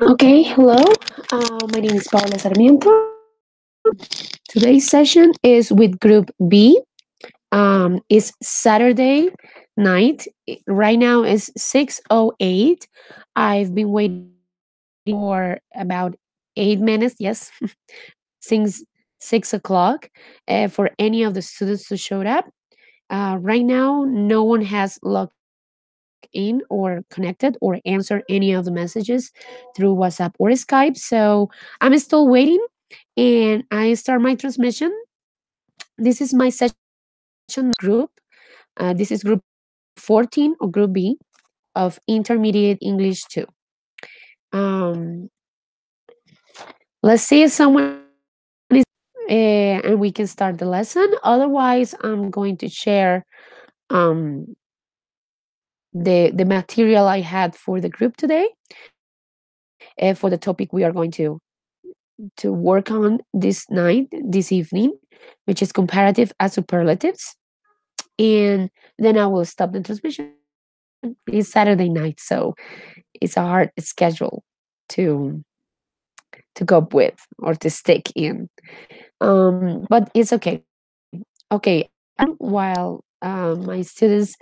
Okay, hello. My name is Paula Sarmiento. Today's session is with Group B. It's Saturday night. Right now is 6:08. I've been waiting for about 8 minutes. Yes, since 6 o'clock, for any of the students to show up. Right now, no one has logged in or connected or answered any of the messages through WhatsApp or Skype. So I'm still waiting, and I start my transmission. This is my session group. This is group 14 or group B of intermediate English 2. Um, let's see if someone is and we can start the lesson. Otherwise, I'm going to share um, the material I had for the group today, for the topic we are going to work on this evening, which is comparative as superlatives. And then I will stop the transmission. It's Saturday night, so it's a hard schedule to to cope with or to stick in. But it's okay. Okay, while my students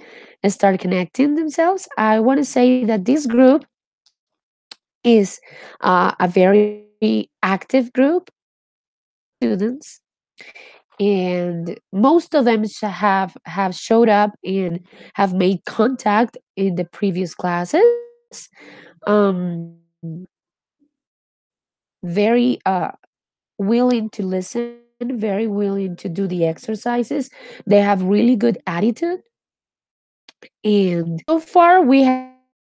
start connecting themselves, I want to say that this group is a very active group of students, and most of them have showed up and have made contact in the previous classes. Um, very willing to listen, very willing to do the exercises. They have really good attitude, and so far we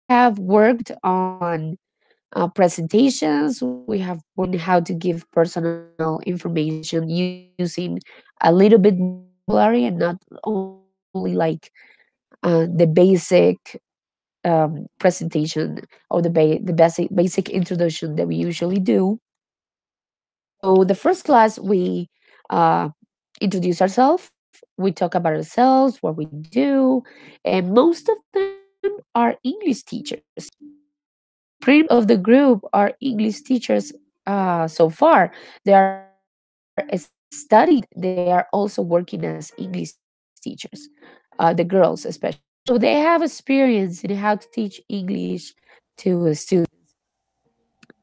have worked on presentations. We have worked on how to give personal information using a little bit more vocabulary and not only like the basic presentation or the basic introduction that we usually do. So the first class we uh, introduce ourselves. We talk about ourselves, what we do, and most of them are English teachers. Pretty much of the group are English teachers so far. They are studying, they are also working as English teachers, the girls especially. So they have experience in how to teach English to students.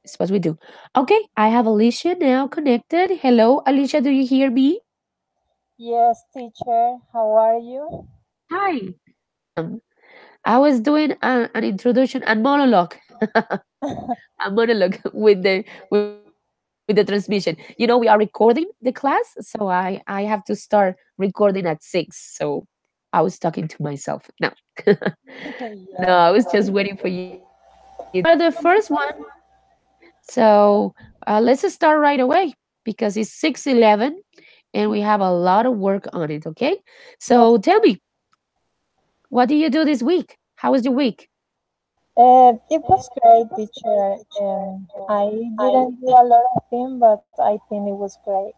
It's what we do. Okay, I have Alicia now connected. Hello, Alicia, do you hear me? Yes, teacher. How are you? Hi. I was doing an introduction and monologue, a monologue with the transmission. We are recording the class, so I have to start recording at 6. So I was talking to myself. No, no, Yes. I was just waiting for you to come in. You are the first one, so let's start right away because it's 6:11 and we have a lot of work on it. Okay, Yes. so tell me, what did you do this week? How was your week? It was great, teacher. I didn't do a lot of things, but I think it was great.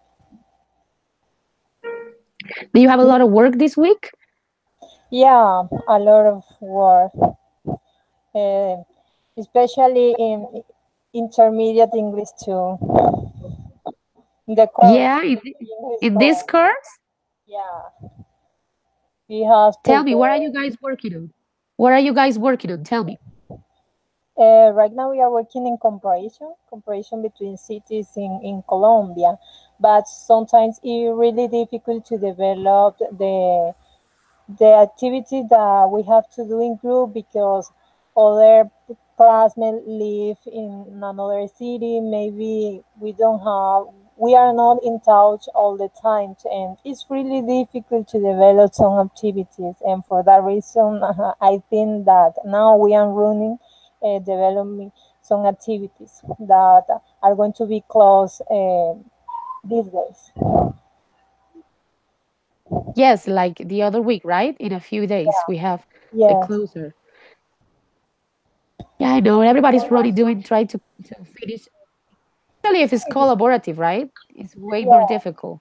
Do you have a lot of work this week? Yeah, a lot of work, uh, especially in intermediate English too. The course, Yeah, English in this course. course? Yeah, we have Tell me, what are paper. you guys working on? What are you guys working on? Tell me. Right now we are working in comparison between cities in Colombia, but sometimes it's really difficult to develop the activity that we have to do in group because other classmates live in another city. Maybe we are not in touch all the time, and it's really difficult to develop some activities. And for that reason, I think that now we are running, developing some activities that are going to be close these days. Yes, like the other week, right? In a few days, we have the Yes, closer. Yeah, I know. Everybody's running, try to finish. Especially if it's collaborative, right? It's way more yeah, difficult.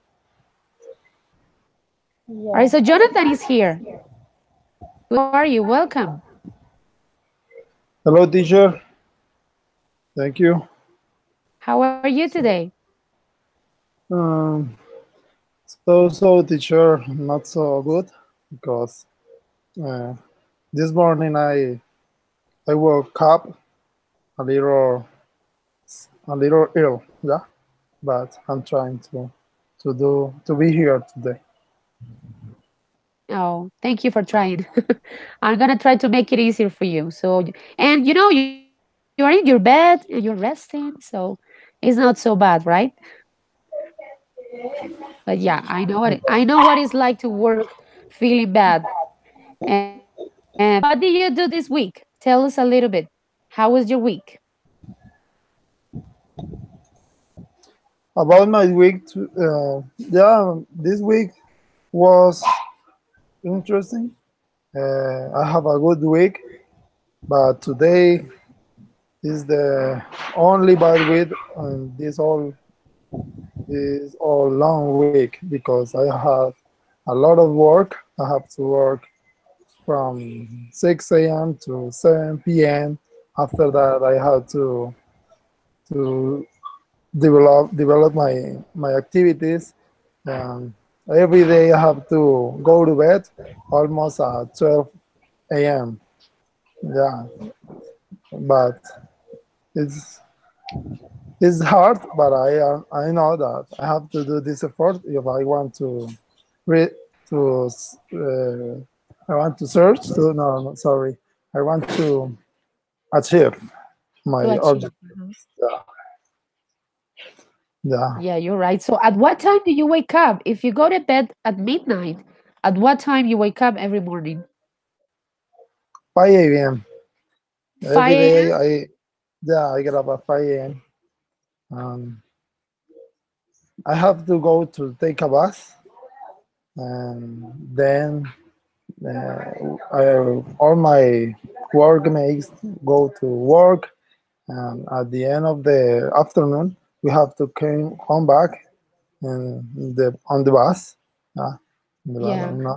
All right, yeah. so Jonathan is here. Good, how are you? Welcome. Hello, teacher. Thank you. How are you So, today? um, so, teacher, not so good because uh, this morning I woke up a little ill, yeah. But I'm trying to be here today. Oh, thank you for trying. I'm gonna try to make it easier for you. And you are in your bed and you're resting, so it's not so bad, right? But yeah, I know what it's like to work feeling bad. And but what did you do this week? Tell us a little bit. How was your week? About my week, yeah, this week was interesting. I have a good week, but today is the only bad week on this all long week because I have a lot of work. I have to work from 6 a.m. to 7 p.m. After that, I have to develop my activities. Um, every day I have to go to bed almost at 12 a.m. Yeah, but it's it's hard, but I know that I have to do this effort if I want to read to I want to search to no, sorry, I want to achieve To my achieve. object. Mhm. Yeah, yeah. Yeah, you're right. So at what time do you wake up? If you go to bed at midnight, at what time you wake up every morning? 5 a.m. Every 5 day a.m.? I get up at 5 a.m. Um, I have to go to take a bath and then all my workmates go to work. And at the end of the afternoon, we have to come back on the bus. Uh, the bus, Yeah. no.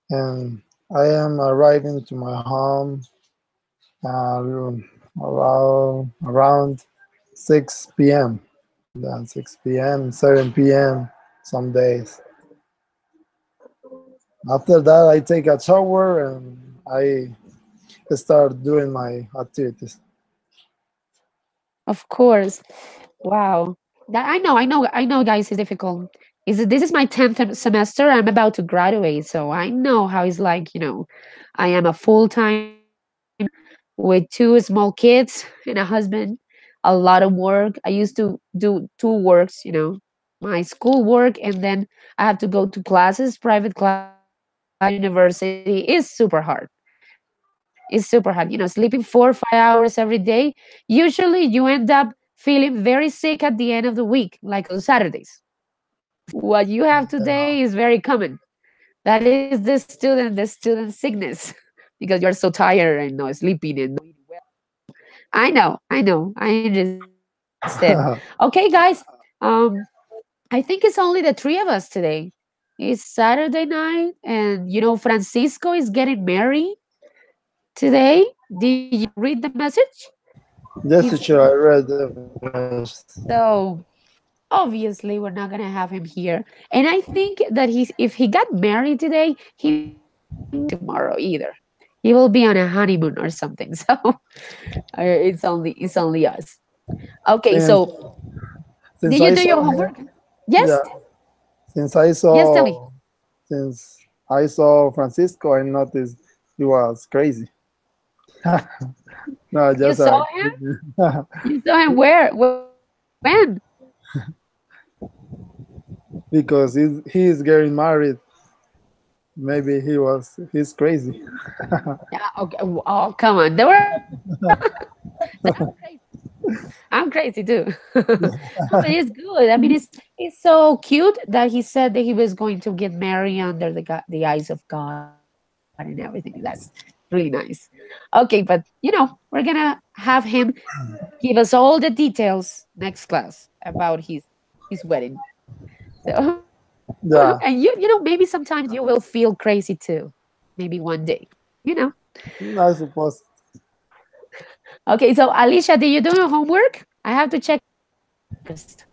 And I am arriving to my home around 6 p.m. Then 6 p.m., 7 p.m. some days. After that, I take a shower and I start doing my activities. Of course. Wow. I know, guys, it's difficult. This is my 10th semester. I'm about to graduate, so I know how it's like, I am a full-time mom with two small kids and a husband, a lot of work. I used to do two works, my school work, and then I have to go to classes, private classes at university. Is super hard. It's super hard. Sleeping 4 or 5 hours every day. Usually you end up feeling very sick at the end of the week, like on Saturdays. What you have today is very common. That is the student sickness, because you're so tired and not sleeping and not eating well. I understand. Okay, guys. Um, I think it's only the three of us today. It's Saturday night, and Francisco is getting married today. Did you read the message? Yes, He's teacher, I read the message. so obviously we're not gonna have him here. And I think that if he got married today, he won't be here tomorrow either. He will be on a honeymoon or something. So it's only us. Okay, Since so since did you I do your saw him, homework? Yes. yeah, since I Yes, tell me. saw since I saw Francisco, I noticed he was crazy. No, You just saw him? You saw him where? When? because he's getting married. Maybe he's crazy. Yeah. Okay. Oh, come on. There were. Then I'm crazy too. No, but it's good. I mean, it's so cute that he said that he was going to get married under the eyes of God and everything. That's really nice. Okay, but we're gonna have him give us all the details next class about his wedding. So, and Yeah, maybe sometimes you will feel crazy too. Maybe one day, you know. I suppose. Okay, so Alicia, did you do your homework? I have to check first.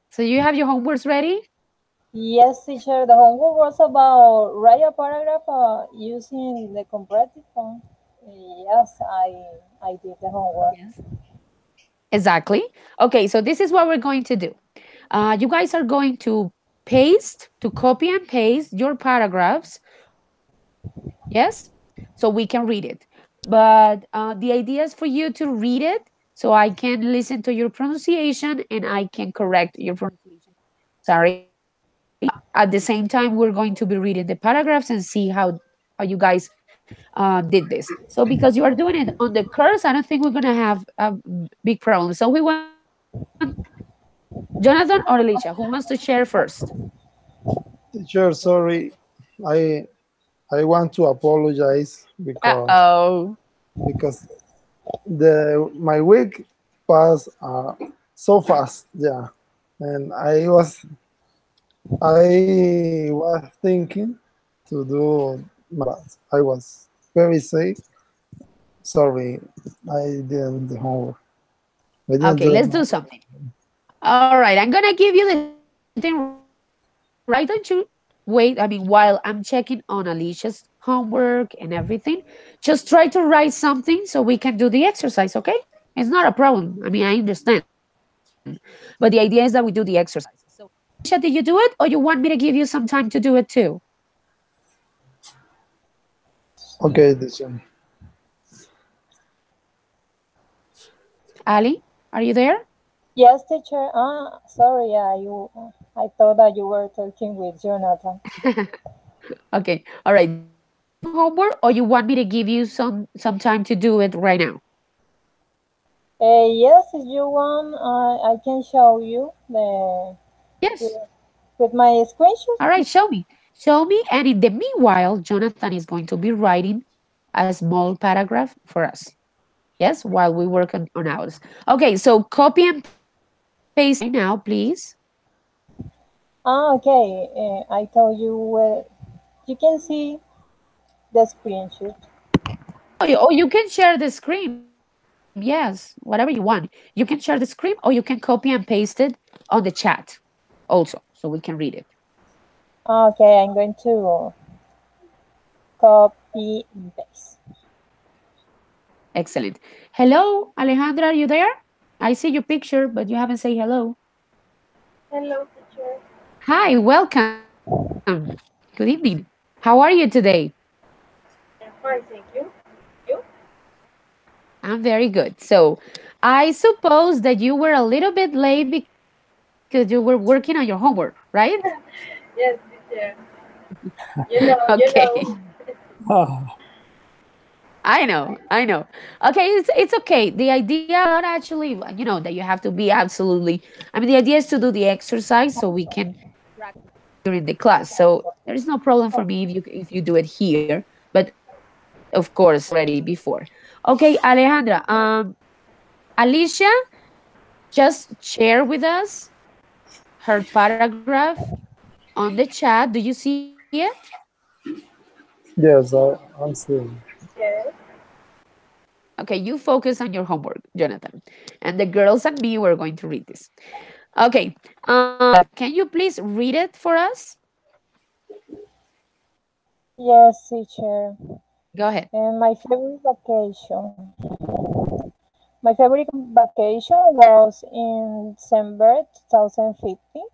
So you have your homeworks ready? Yes, teacher. The homework was about write a paragraph using the comparative form. Yes, I did the homework. Yes. Exactly. Okay, so this is what we're going to do. You guys are going to copy and paste your paragraphs, yes? So we can read it. But the idea is for you to read it so I can listen to your pronunciation and I can correct your pronunciation. Sorry. At the same time, we're going to be reading the paragraphs and see how you guys did this. So because you are doing it on the course, I don't think we're gonna have a big problem. So we want Jonathan or Alicia, who wants to share first? Teacher, sorry, I I want to apologize Uh-oh. because the my week passed so fast, yeah, and I was thinking to do my best. I was very sick. Sorry, I didn't do homework. I didn't Okay, do it. let's do something. All right, I'm gonna give you the same thing. Why don't you wait? I mean, while I'm checking on Alicia's homework and everything, just try to write something so we can do the exercise, okay? It's not a problem. I mean, I understand. But the idea is that we do the exercises. So, Alicia, did you do it or you want me to give you some time to do it too? Okay, teacher. Ali, are you there? Yes, teacher. Sorry. Yeah, you. I thought that you were talking with Jonathan. Okay. All right. Did you do your homework or you want me to give you some time to do it right now? Yes, if you want, I can show you the Yes. with my All screenshot. right, show me. Show me. And in the meanwhile, Jonathan is going to be writing a small paragraph for us. Yes, while we work on ours. Okay, so copy and paste right now, please. Okay. I told you where you can see the screenshot. Oh, you can share the screen. Yes, whatever you want. You can share the screen or you can copy and paste it on the chat also, so we can read it. Okay, I'm going to copy and paste. Excellent. Hello, Alejandra, are you there? I see your picture, but you haven't said hello. Hello, teacher. Hi, welcome. Good evening. How are you today? I'm fine, thank you. You? I'm very good. So, I suppose that you were a little bit late because you were working on your homework, right? Yes, teacher. You Okay. know. Ah, I know. Okay, it's okay. The idea is not actually, that you have to be absolutely. I mean, the idea is to do the exercise so we can practice it during the class. So there is no problem for me if you do it here, but of course you did it already before. Okay, Alejandra. Alicia just share with us her paragraph on the chat. Do you see it? yes, I'm seeing. Yes. Okay, you focus on your homework, Jonathan. And the girls and me, we're going to read this. Okay, can you please read it for us? Yes, teacher. Go ahead. And my favorite vacation. My favorite vacation was in December 2015.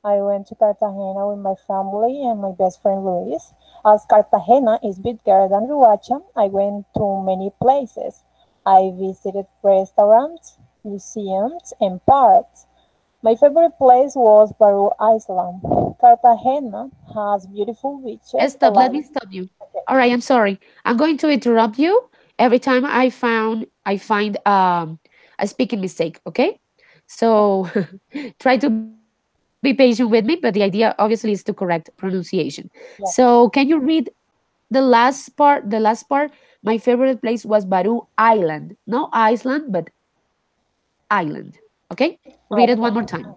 I went to Cartagena with my family and my best friend Luis. As Cartagena is bigger than Ruacha, I went to many places. I visited restaurants, museums, and parks. My favorite place was Baru Island. Cartagena has beautiful beaches Stop. Let like me stop you. All right, I'm sorry. I'm going to interrupt you every time I find a speaking mistake. Okay, so try to be patient with me. But the idea, obviously, is to correct pronunciation. So yeah. can you read the last part? The last part. My favorite place was Baru Island, no Iceland, but Island. Okay, read it one more time.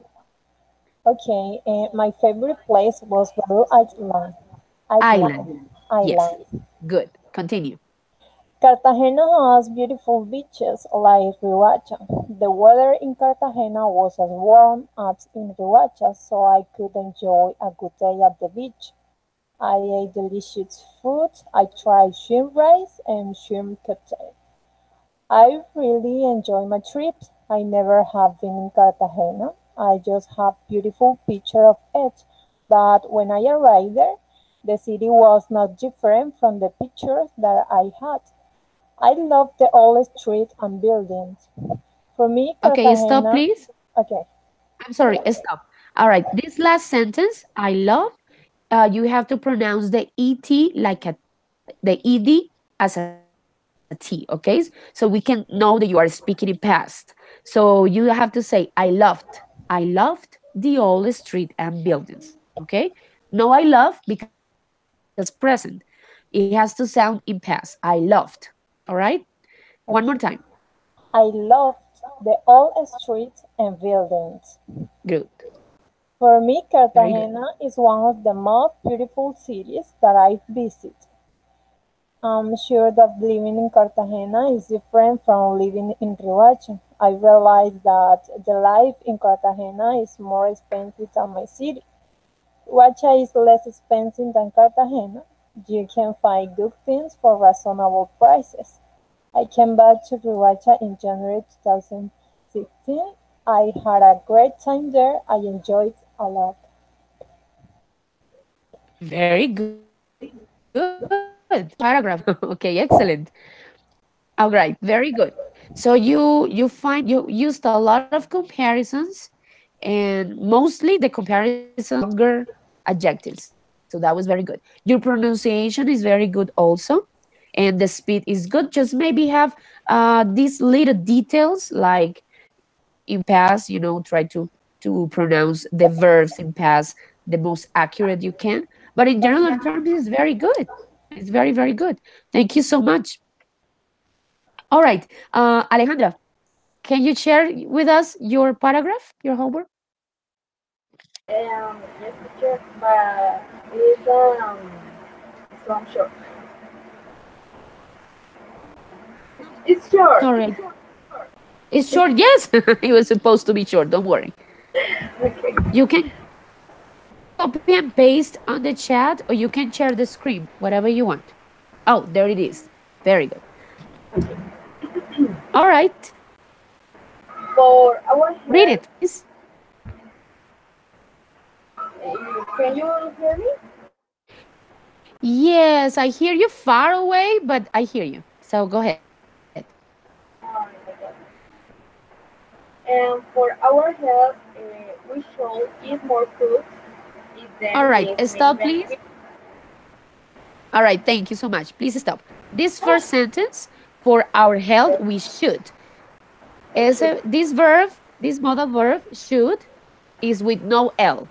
Okay. Okay. My favorite place was Baru Island. Island. Island. Yes. Island. Good. Continue. Cartagena has beautiful beaches like Riohacha. The weather in Cartagena was as warm as in Riohacha, so I could enjoy a good day at the beach. I ate delicious food. I tried shrimp rice and shrimp cocktail. I really enjoy my trips. I never have been in Cartagena. I just have beautiful picture of it. But when I arrived there, the city was not different from the pictures that I had. I love the old street and buildings. For me, Okay, stop, Cartagena. please. Okay, I'm sorry, stop. All right, this last sentence, I love, you have to pronounce the ET like the ED as a T, okay? So we can know that you are speaking in past. So you have to say, I loved the old street and buildings, okay? No, I love because present. It has to sound in past. I loved, all right? One more time. okay. I love the old streets and buildings. Good, For me, very good. Cartagena is one of the most beautiful cities that I've visited. I'm sure that living in Cartagena is different from living in Riohacha. I realized that the life in Cartagena is more expensive than my city. Riohacha is less expensive than Cartagena. You can find good things for reasonable prices. I came back to Riohacha in January 2016. I had a great time there. I enjoyed a lot. Very good. Paragraph. Okay, excellent. All right, very good. So you used a lot of comparisons, and mostly the comparisons are longer adjectives. So that was very good. Your pronunciation is very good also, and the speed is good. Just maybe have these little details like in past. Try to pronounce the verbs in past the most accurate you can. But in general terms, it's very good. It's very, very good. Thank you so much. All right, Alejandra, can you share with us your paragraph, your homework? Yes, teacher, but it's long short. It's short. All right. It's short, yes. It was supposed to be short. Don't worry. Okay. You can copy and paste on the chat, or you can share the screen, whatever you want. Oh, there it is. Very good. All right. For our Read health, it, please. can you hear me? Yes, I hear you far away, but I hear you. So go ahead. Oh my God. And for our health, we should eat more fruits. It All then right. brings many Stop, please. benefits. All right. Thank you so much. Please stop. This first sentence, for our health, we should. Is Okay. this verb, this modal verb, should, is with no L,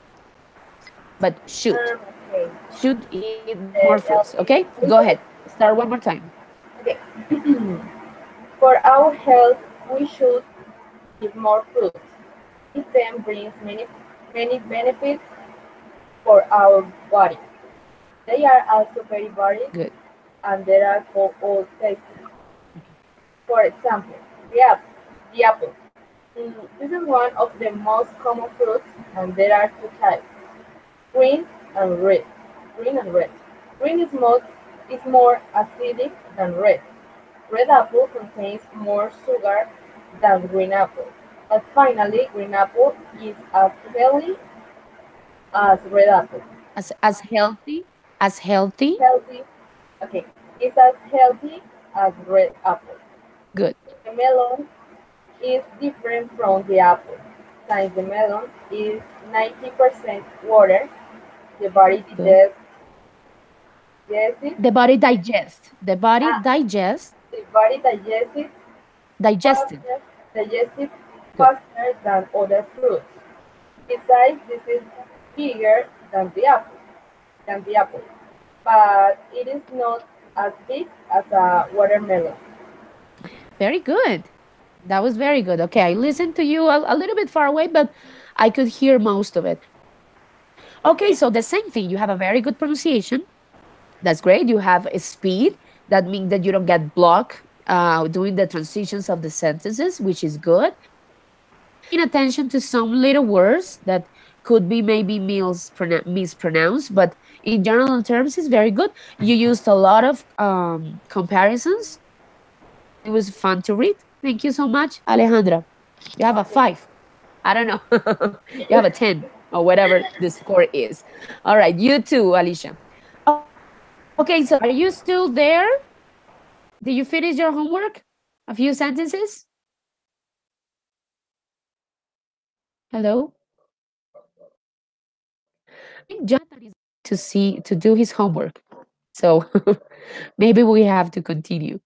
but should. Okay. Should eat more The fruits. L Okay? is Go ahead. should. Start one more time. Okay. For our health, we should eat more fruits. It then brings many benefits for our body. They are also very varied Good. and they are for all tastes. For example, the apple. The apple. This is one of the most common fruits, and there are two types: green and red. Green and red. Green is more acidic than red. Red apple contains more sugar than green apple. And finally, green apple is as healthy as red apple. As healthy, as healthy. Healthy, okay, it's as healthy as red apple. Good. The melon is different from the apple. Since the melon is 90% water, the body Good. digests it. The body digests. The body Ah, digests. the body digests it Digested. faster, digests it Good. faster than other fruits. Besides, this is bigger than the apple, but it is not as big as a watermelon. Very good. That was very good. Okay, I listened to you a little bit far away, but I could hear most of it. Okay, so the same thing. You have a very good pronunciation. That's great. You have a speed. That means that you don't get blocked doing the transitions of the sentences, which is good. Paying attention to some little words that could be maybe mispronounced, but in general terms, it's very good. You used a lot of comparisons. It was fun to read. Thank you so much, Alejandra. You have a Okay. 5. I don't know. You have a 10 or whatever the score is. All right, you too, Alicia. Okay, so are you still there? Did you finish your homework? A few sentences? Hello? I think Jonathan is to do his homework. So maybe we have to continue.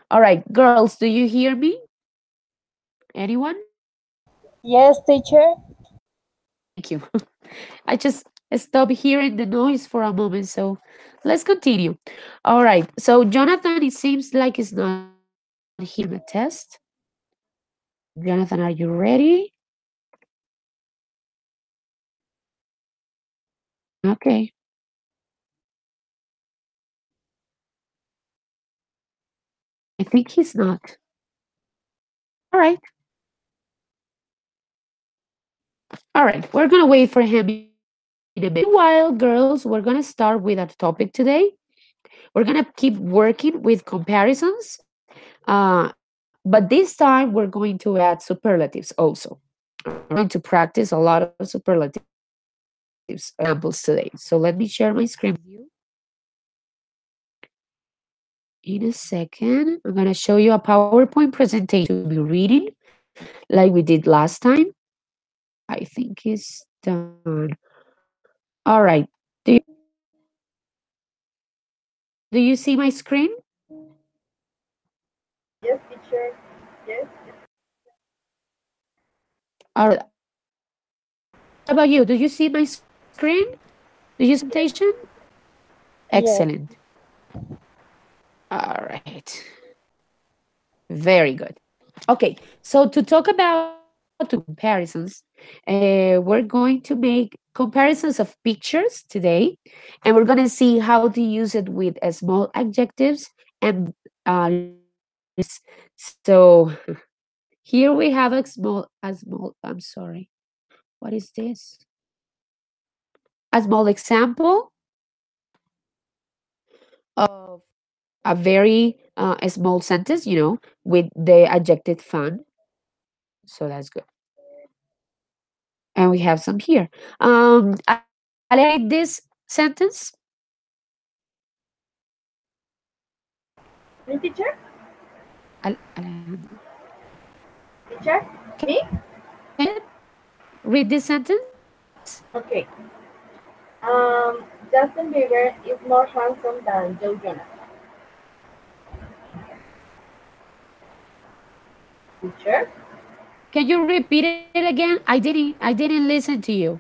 All right, girls, do you hear me? Anyone? Yes, teacher. Thank you. I just stopped hearing the noise for a moment, so let's continue. All right, so Jonathan, it seems like it's not here in the test. Jonathan, are you ready? Okay, I think he's not. All right, all right, we're gonna wait for him in a minute. Meanwhile, girls, we're gonna start with our topic today. We're gonna keep working with comparisons, but this time we're going to add superlatives also. We're going to practice a lot of superlatives examples today. So let me share my screen with you. In a second, I'm gonna show you a PowerPoint presentation to be reading like we did last time. I think it's done. All right. Do you see my screen? Yes, teacher. Yes. All right. What about you? Do you see my screen? Do you see my Yes. presentation? Yes. Excellent. All right. Very good. Okay, so to talk about comparisons, we're going to make comparisons of pictures today, and we're going to see how to use it with small adjectives and large words. So here we have I'm sorry, what is this? A small example of a very small sentence, with the adjective fun. So that's good. And we have some here. Alejandra, can you read this sentence? Me, teacher? Alejandra, Teacher? can Me? you read this sentence? Okay. Justin Bieber is more handsome than Joe Jonas. Teacher? Can you repeat it again? I didn't listen to you.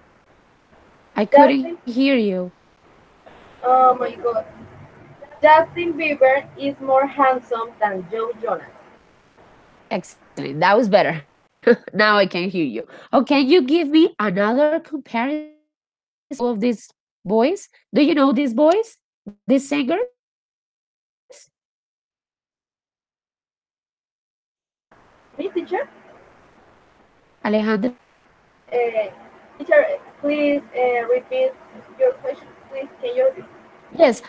I couldn't Justin, hear you. oh my god. Justin Bieber is more handsome than Joe Jonas. Excellent. That was better. Now I can hear you. Oh, can you give me another comparison between the two of these boys? Do you know these boys? These singers? Me, teacher? Alejandra? Uh, teacher, please repeat your question. Please, can you repeat? Yes.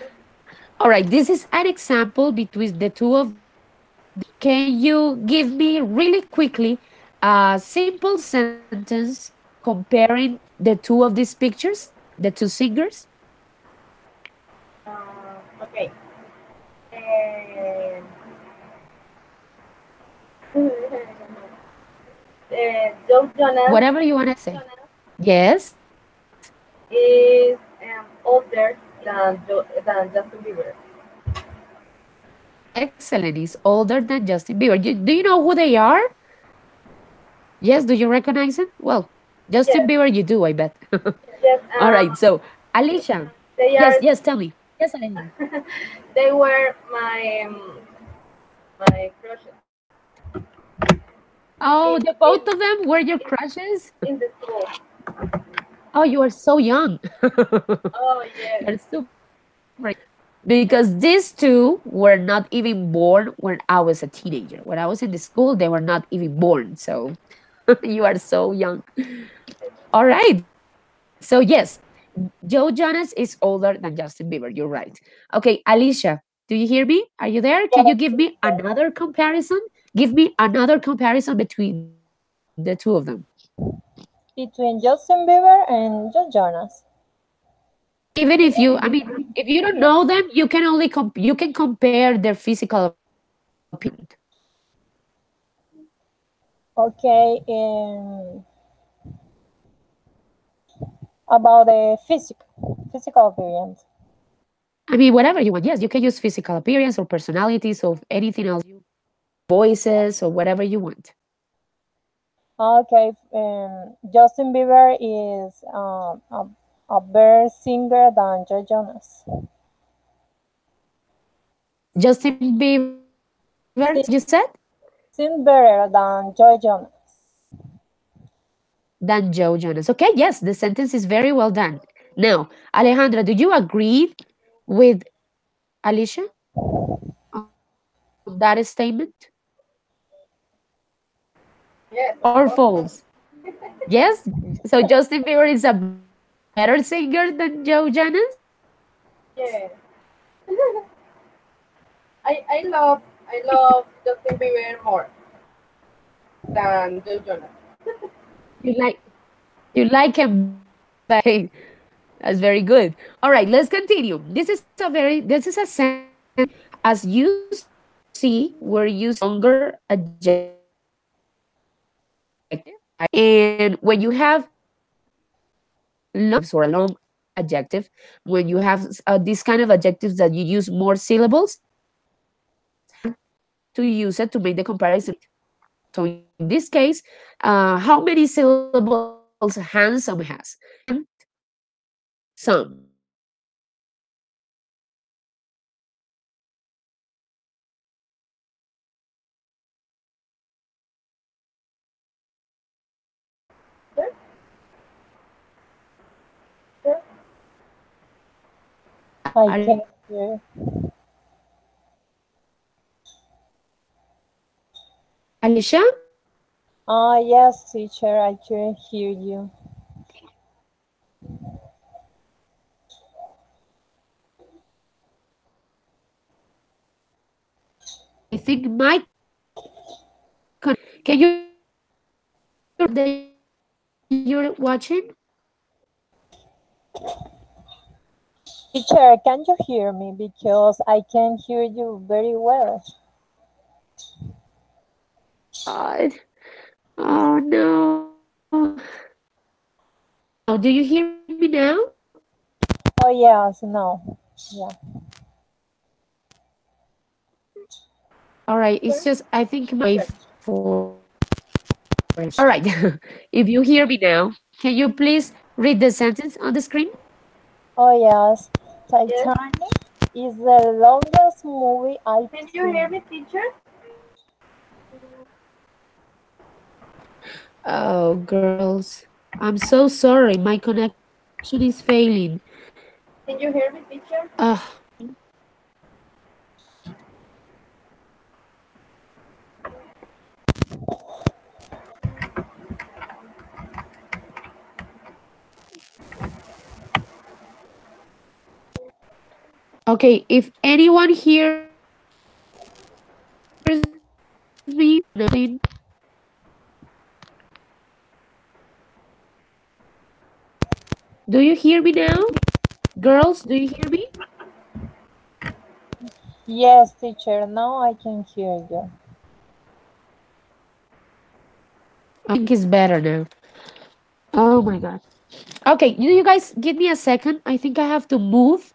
All right. This is an example between the two of these boys. Can you give me really quickly a simple sentence comparing the two of these pictures, the two singers? Okay. Joe Jonas Whatever you want to say. Yes. is older than Justin Bieber. Excellent. He's older than Justin Bieber. Do you know who they are? Yes. Do you recognize him? Well, Justin Yes, Bieber, you do, I bet. yes. All right. So, Alicia. They Yes. are. Yes. Tell me. Yes, Alejandra. They were my crushes Oh, in the in both of them were your crushes? in the school. Oh, you are so young. Oh yes. You're super young. because these two were not even born when I was a teenager. When I was in the school, they were not even born. So you are so young. All right. So, yes, Joe Jonas is older than Justin Bieber. You're right. Okay, Alicia, do you hear me? Are you there? Can you give me Yes, another comparison? Give me another comparison between the two of them. between Justin Bieber and Joe Jonas. Even if you, I mean, if you don't know them, you can only you can compare their physical appearance. Okay, about the physical appearance. I mean, whatever you want. Yes, you can use physical appearance or personalities or anything else, voices or whatever you want. Okay, Justin Bieber is a better singer than Joe Jonas. Justin Bieber, you said? Sing, sing better than Joe Jonas. Than Joe Jonas. Okay, yes, the sentence is very well done. Now, Alejandra, do you agree with Alicia on that statement Yes, or of course. false? Yes? So Justin Bieber is a better singer than Joe Jonas? Yes. I love Justin Bieber more than Joe Jonas. You like you like him better. Okay. That's very good. All right, let's continue. This is a sentence. As you see, we're using a longer adjective, and when you have long adjectives or a long adjective, when you have these kind of adjectives that you use more syllables, it's hard to use it to make the comparison between them. So in this case, how many syllables handsome has? Some. Sure, sure. I Are can hear. Alicia? Yes, teacher, I can hear you. I think my connection is not good. Can you repeat the series that you're watching? Teacher, can you hear me? Because I can hear you very well. God. Oh no. Now, do you hear me now? Oh, yes, no. Yeah. All right. It's Sure. just, I think my Perfect. voice is not working. All right. If you hear me now, can you please read the sentence on the screen? Oh, yes. Yes. Titanic is the longest movie I've Can you hear seen. me, teacher? Oh, girls. I'm so sorry. My connection is failing. Can you hear me, teacher? Ugh. Okay. If anyone hears me, nothing. Do you hear me now? Girls, do you hear me? Yes, teacher, now I can hear you. I think it's better now. Oh my god. Okay, you guys give me a second. I think I have to move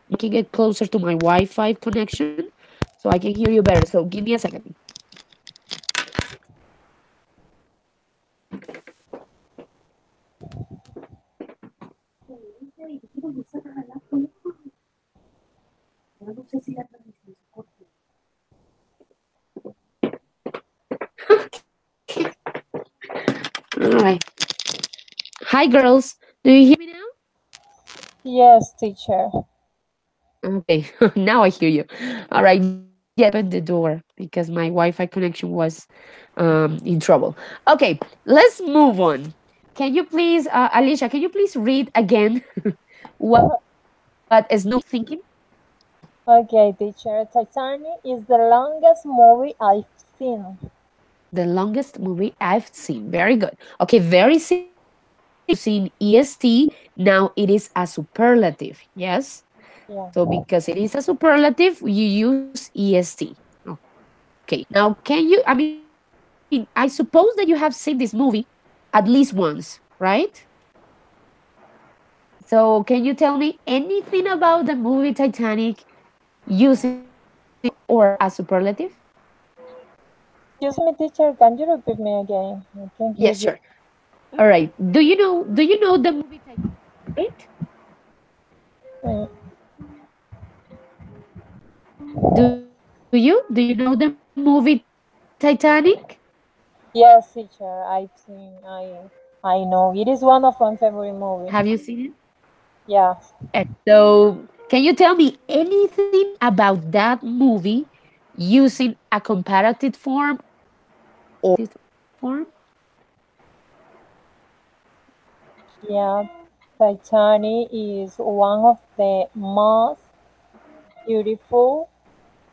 making it closer to my Wi-Fi connection so I can hear you better. So give me a second. All right. Hi girls. Do you hear me now? Yes, teacher. Okay, now I hear you. All right, yes, I opened the door because my Wi-Fi connection was in trouble. Okay, let's move on. Can you please, Alicia, can you please read again what Snow is thinking? Okay, teacher. Titanic is the longest movie I've seen. The longest movie I've seen. Very good. Okay, very simple. Using EST, now it is a superlative. Yes. Yeah. So because it is a superlative, you use EST. Okay. Now, can you? I suppose that you have seen this movie at least once, right? So, can you tell me anything about the movie Titanic using EST or a superlative? Excuse me, teacher. Can you repeat me again? I can't hear Yes, you. sure. All right. Do you know the movie Titanic, right? Mm, Do you? Do you know the movie Titanic? yes, teacher. I've seen. I know. It is one of my favorite movie. Have you seen it? Yes. So, can you tell me anything about that movie using a comparative form or form? Yeah. Titanic is one of the most beautiful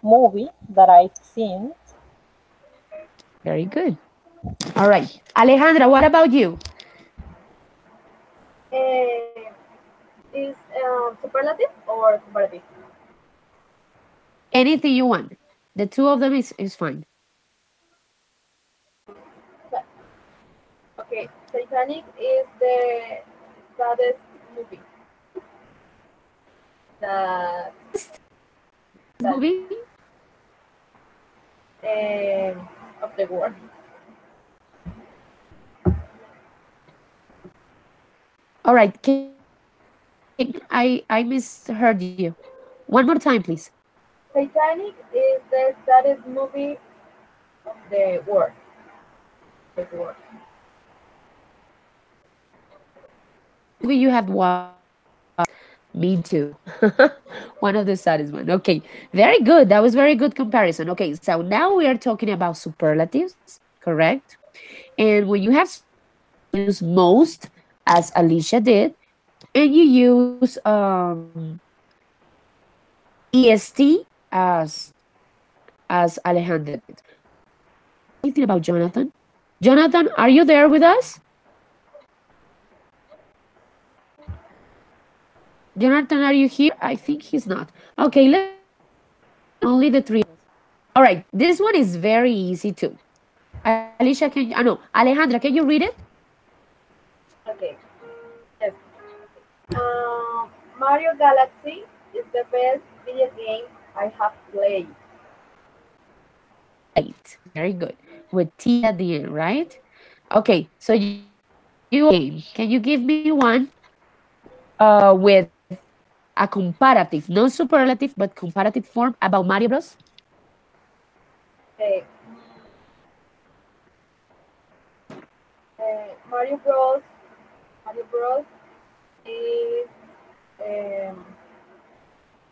movie that I've seen. Very good. All right. Alejandra, what about you? Uh, is superlative or comparative? Anything you want. The two of them is fine. But, okay, Titanic is the saddest movie that that Movie? of the world. All right. I misheard you. One more time, please. Titanic is the saddest movie of the world. Of the world. Movie you have watched. Me too. One of the saddest one. Okay, very good. That was very good comparison. Okay, so now we are talking about superlatives, correct? And when you have superlatives, you use most, as Alicia did, and you use EST as Alejandra did. Okay, can you tell me anything about Jonathan? Jonathan, are you there with us? Jonathan, are you here? I think he's not. Okay, let's continue. Only the three of us. All right, this one is very easy too. Alicia, can you, no, Alejandra, can you read it? Okay. Yes. Mario Galaxy is the best video game I have played. Right, very good. With T at the end, right? Okay, so you game. Can you give me one with a comparative, not superlative, but comparative form about Mario Bros? Uh, Mario Bros. Mario Bros. is um,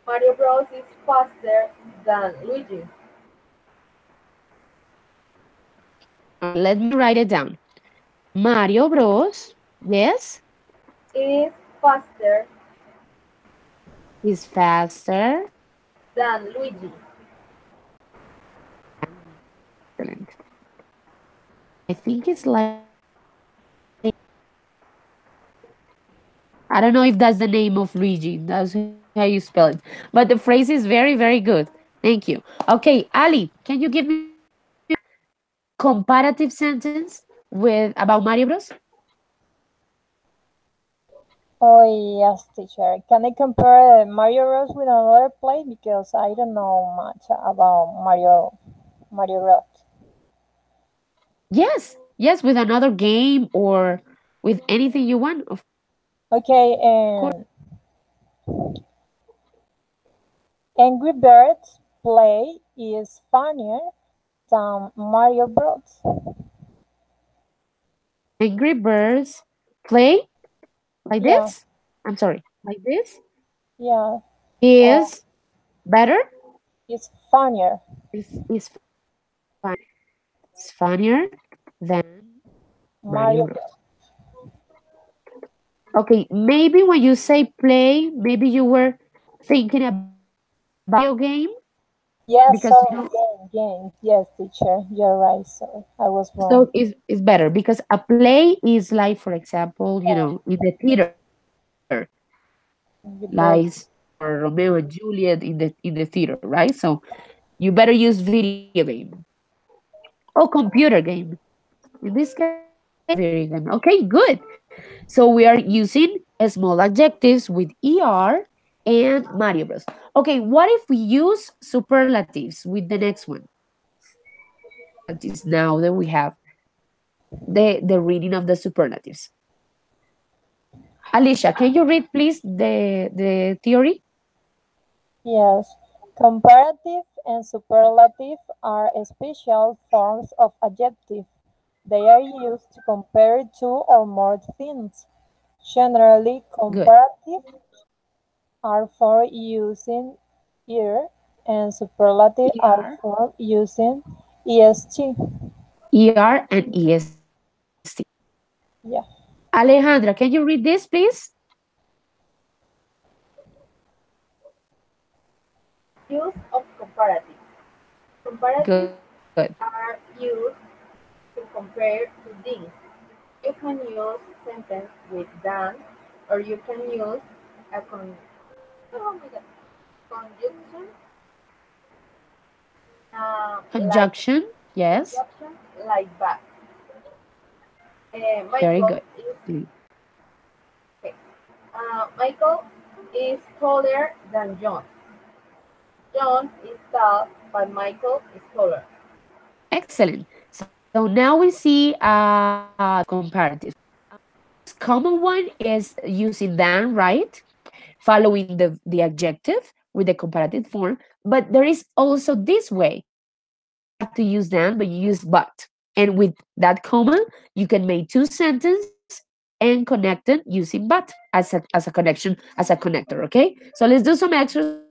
Mario Bros. Is faster than Luigi. Let me write it down. Mario Bros. Yes, Is faster is faster. than Luigi. Excellent. I think it's like I don't know if that's the name of Luigi. That's how you spell it. But the phrase is very, very good. Thank you. Okay, Ali, can you give me comparative sentence with about Mario Bros? Oh yes, teacher. Can I compare Mario Bros with another play because I don't know much about Mario Bros. Yes, yes, with another game or with anything you want, of Okay, course. and Angry Birds play is funnier than Mario Bros. Angry Birds play like Yeah, this. I'm sorry, like this yeah. Oh, is. Better? It's funnier. Is it's funnier than Mario Mario Bros. Okay, maybe when you say play, maybe you were thinking about video game Yes, because sorry, game. Yes, teacher, you're right. Sorry, I was wrong. so is better because a play is like, for example, in the theater, With like the or Romeo and Juliet in the theater, right? So you better use video game or computer game. In this case, video game. Okay, good. So we are using small adjectives with er and Mario Bros. Okay, what if we use superlatives with the next one? Superlatives now that we have the reading of the superlatives. Alicia, can you read please the theory? yes, comparative and superlative are special forms of adjective. They are used to compare two or more things. Generally, Good. comparative are for using ear and superlative are Er, for using est. er and est. Yeah. Alejandra, can you read this please? Use of comparatives. Comparatives Good. are used to compare two things. You can use sentence with than, or you can use a oh my God, conjunction, like Conjunction. Yes. conjunction like that. Very Michael good. is okay. Michael is taller than John. John is tall, but Michael is taller. Excellent. So now we see comparatives. Most common one is using than, right? Following the adjective with the comparative form. But there is also this way. You don't have to use than, but you use but. And with that comma, you can make two sentences and connect them using but as a connection, as a connector, okay? So let's do some exercise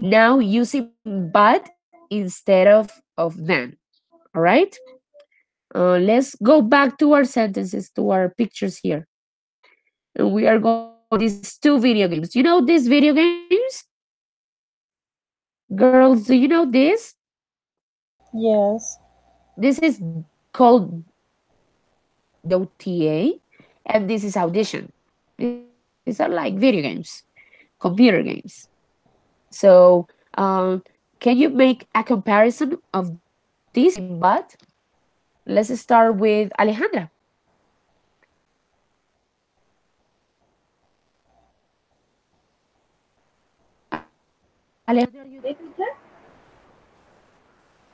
now using but instead of than, all right? Let's go back to our sentences, to our pictures here. And we are going to use these two video games. You know these video games? Girls, do you know this? Yes. This is called DOTA, and this is Audition. These are like video games, computer games. So, can you make a comparison of this using but? Let's start with Alejandra. Alejandra, are you This there? teacher,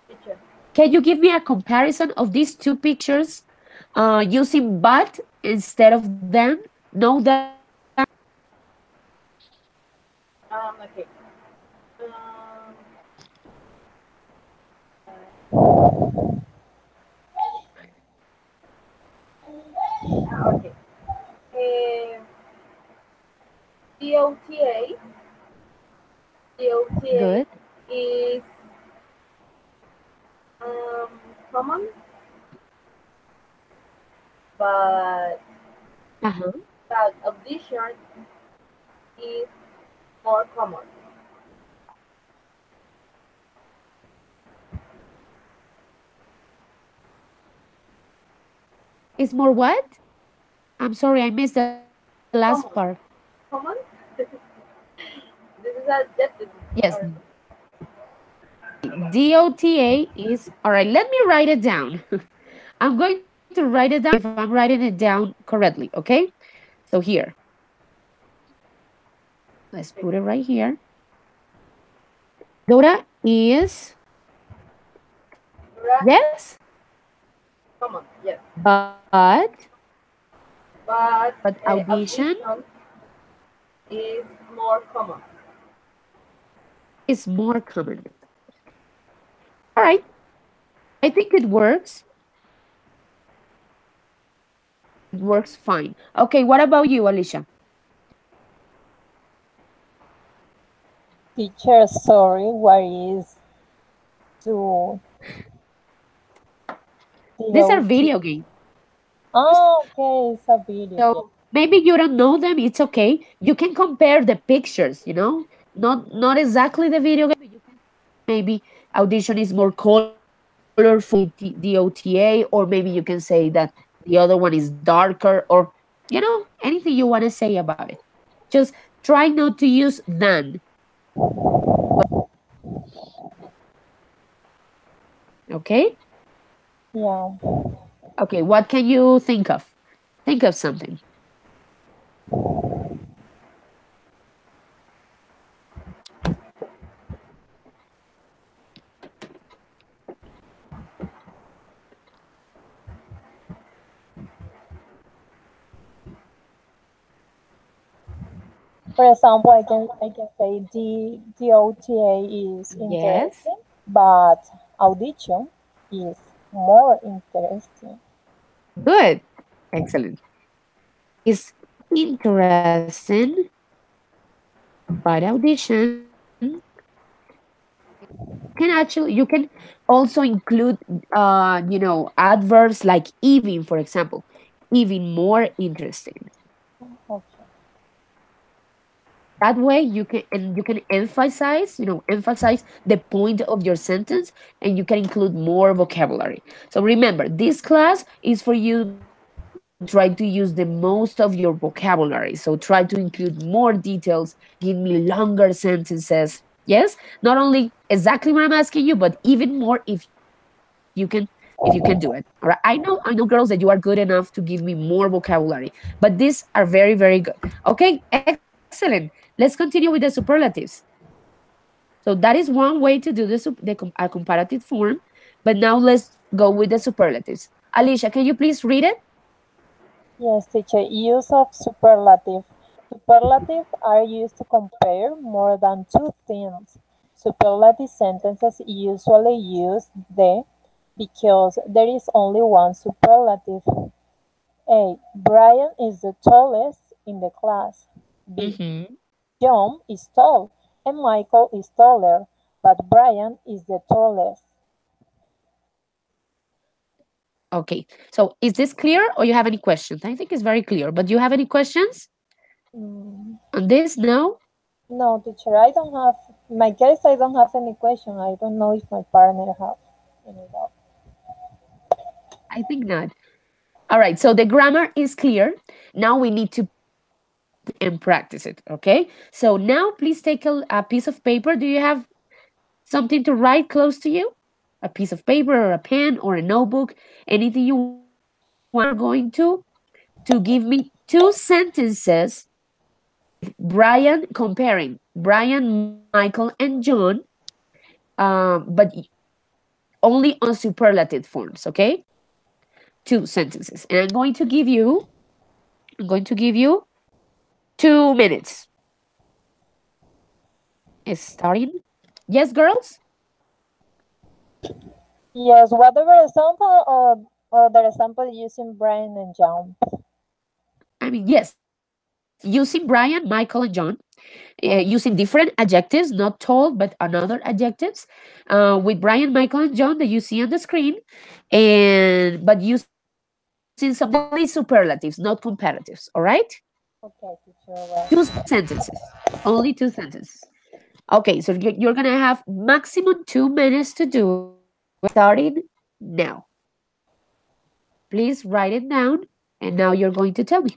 teacher. Can you give me a comparison of these two pictures using but instead of them? No them. Okay. Um, okay. Um, DOTA, DOTA Good. is common, but Uh-huh. that audition is more common. Is more what? I'm sorry, I missed the last part. Common, common. This is a adjective. Yes, Or DOTA is all right. Let me write it down. I'm going to write it down if I'm writing it down correctly, okay? So here, let's okay. put it right here. Dora is Dura is yes, common, yes. but But audition audition is more common. is more common. All right, I think it works. It works fine. Okay, what about you, Alicia? Teacher, sorry, what is to These are DOT? video games. Oh, okay, it's a video game. So maybe you don't know them, it's okay. You can compare the pictures, you know? Not exactly the video game, but you can maybe Audition is more colorful than the OTA, or maybe you can say that the other one is darker, or anything you want to say about it. Just try not to use than. Okay? Yeah. Okay, what can you think of? Think of something. For example, I can say the OTA is Yes. interesting, but audition is more interesting. Good. Excellent. Is interesting, but audition, you can also include adverbs like even, for example, even more interesting. Okay. That way you can emphasize the point of your sentence, and you can include more vocabulary. So remember, this class is for you to try to use the most of your vocabulary. So try to include more details, give me longer sentences. Yes, not only exactly what I'm asking you, but even more if you can do it. All right, I know girls that you are good enough to give me more vocabulary, but these are very, very good. Okay, excellent. Let's continue with the superlatives. So that is one way to do a comparative form. But now let's go with the superlatives. Alicia, can you please read it? Yes, teacher. Use of superlative. Superlative are used to compare more than two things. Superlative sentences usually use the because there is only one superlative. A. Brian is the tallest in the class. B. Mm-hmm. John is tall and Michael is taller, but Brian is the tallest. Okay. So is this clear, or you have any questions? I think it's very clear. But do you have any questions Mm, on this? No? no, teacher, I don't have, in my case, I don't have any question. I don't know if my partner have any doubt. I think not. All right. So the grammar is clear. Now we need to put and practice it. Okay. So now please take a piece of paper. Do you have something to write close to you? A piece of paper or a pen or a notebook, anything you want to write. Now you're going to give me two sentences with Brian, comparing Brian, Michael, and John, but only on superlative forms. Okay, two sentences, and I'm going to give you 2 minutes. Is starting. Yes, girls. Yes, whatever example or the example using Brian and John. I mean, yes, using Brian, Michael, and John, Oh, using different adjectives, not tall, but another adjectives, with Brian, Michael, and John that you see on the screen, and but using some only superlatives, not comparatives. All right, okay, teacher, two well. sentences, only two sentences. Okay, so you're gonna have maximum 2 minutes to do it, starting now. Please write it down, and now you're going to tell me.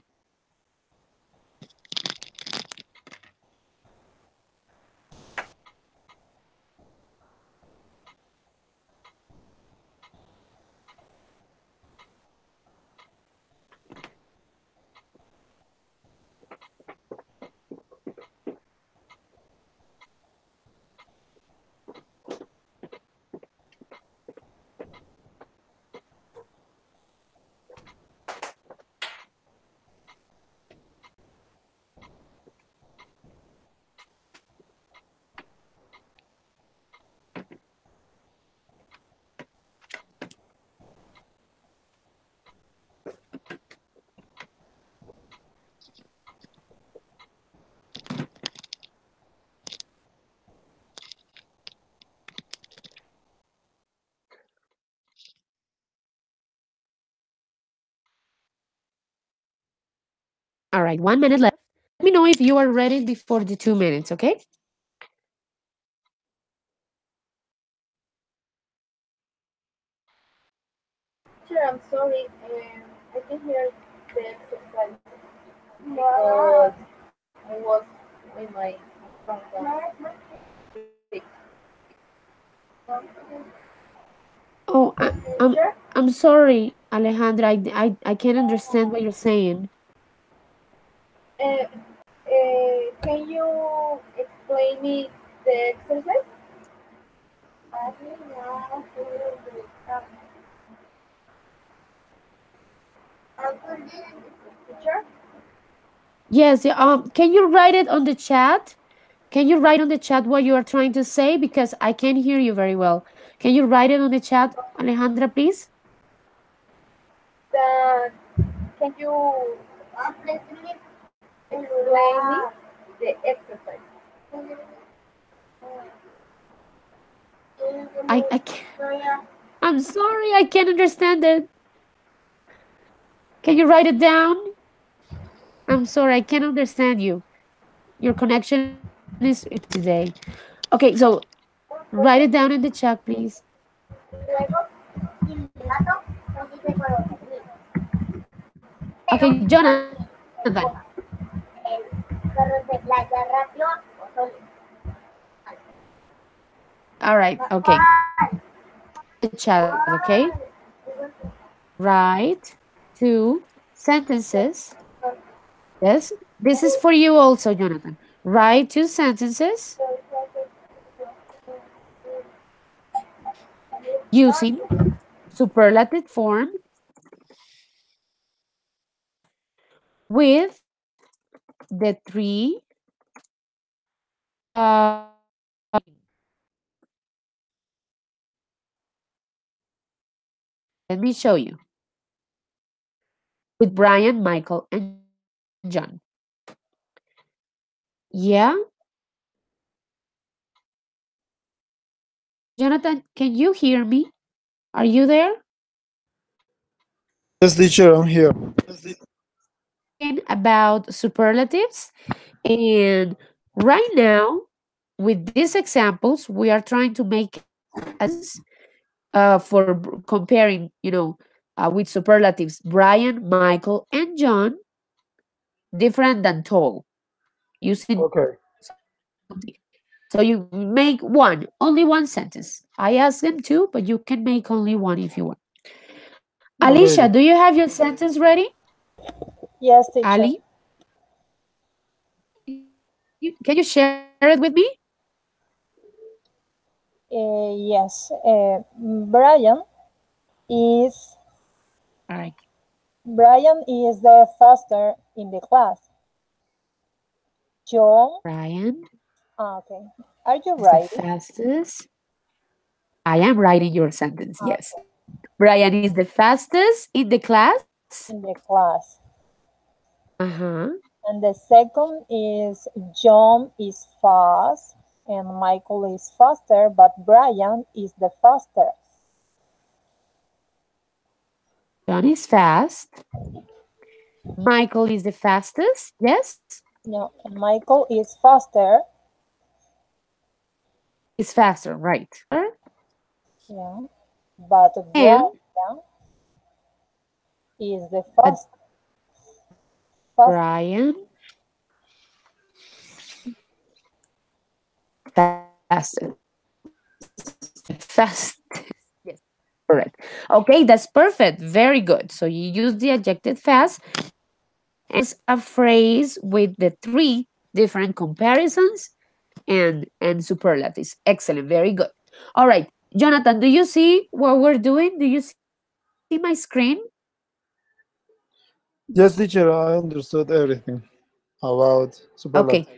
All right, 1 minute left. Let me know if you are ready before the 2 minutes, okay? Teacher, I'm sorry, I can hear the exercise because I was with my microphone fixed. Oh, Teacher, I'm sorry, Alejandra. I can't understand what you're saying. uh, can you explain me the exercise? Teacher, Yes, yeah, can you write it on the chat? Can you write on the chat what you are trying to say? Because I can't hear you very well. Can you write it on the chat, Alejandra, please? that can you explain me the exercise? I can't, I'm sorry, I can't understand it. Can you write it down? I'm sorry, I can't understand you. Your connection is today. Okay, so write it down in the chat, please. Okay, Jonathan. All right, okay. In the chat, okay? Write two sentences. Yes, this is for you also, Jonathan. Write two sentences using superlative form with the three. Let me show you with Brian, Michael, and John. Yeah, Jonathan, can you hear me? Are you there? Yes, teacher, I'm here. Talking about superlatives, and right now, with these examples, we are trying to make sense for comparing, with superlatives. Brian, Michael, and John different than tall using Okay, something. So you make one, only one sentence. I ask them two, but you can make only one if you want. okay. Alicia, do you have your sentence ready? Yes, teacher. Ali, can you share it with me? Yes. Brian is All right. Brian is the faster in the class. John, Brian okay. Are you is the writing? fastest. I am writing your sentence. Yes. Okay, Brian is the fastest in the class. in the class. Uh-huh. And the second is John is fast and Michael is faster, but Brian is the fastest. John is fast. Michael is the fastest. Yes. No, and Michael is faster. Is faster, right? Yeah, but And Brian is the but fast. Brian fastest. The fastest. Yes, correct. Okay, that's perfect. Very good. So you use the adjective fast as a phrase with the three different comparisons and superlatives. Excellent. Very good. All right. Jonathan, do you see what we're doing? Do you see my screen? Yes, teacher, I understood everything about Okay. superlative.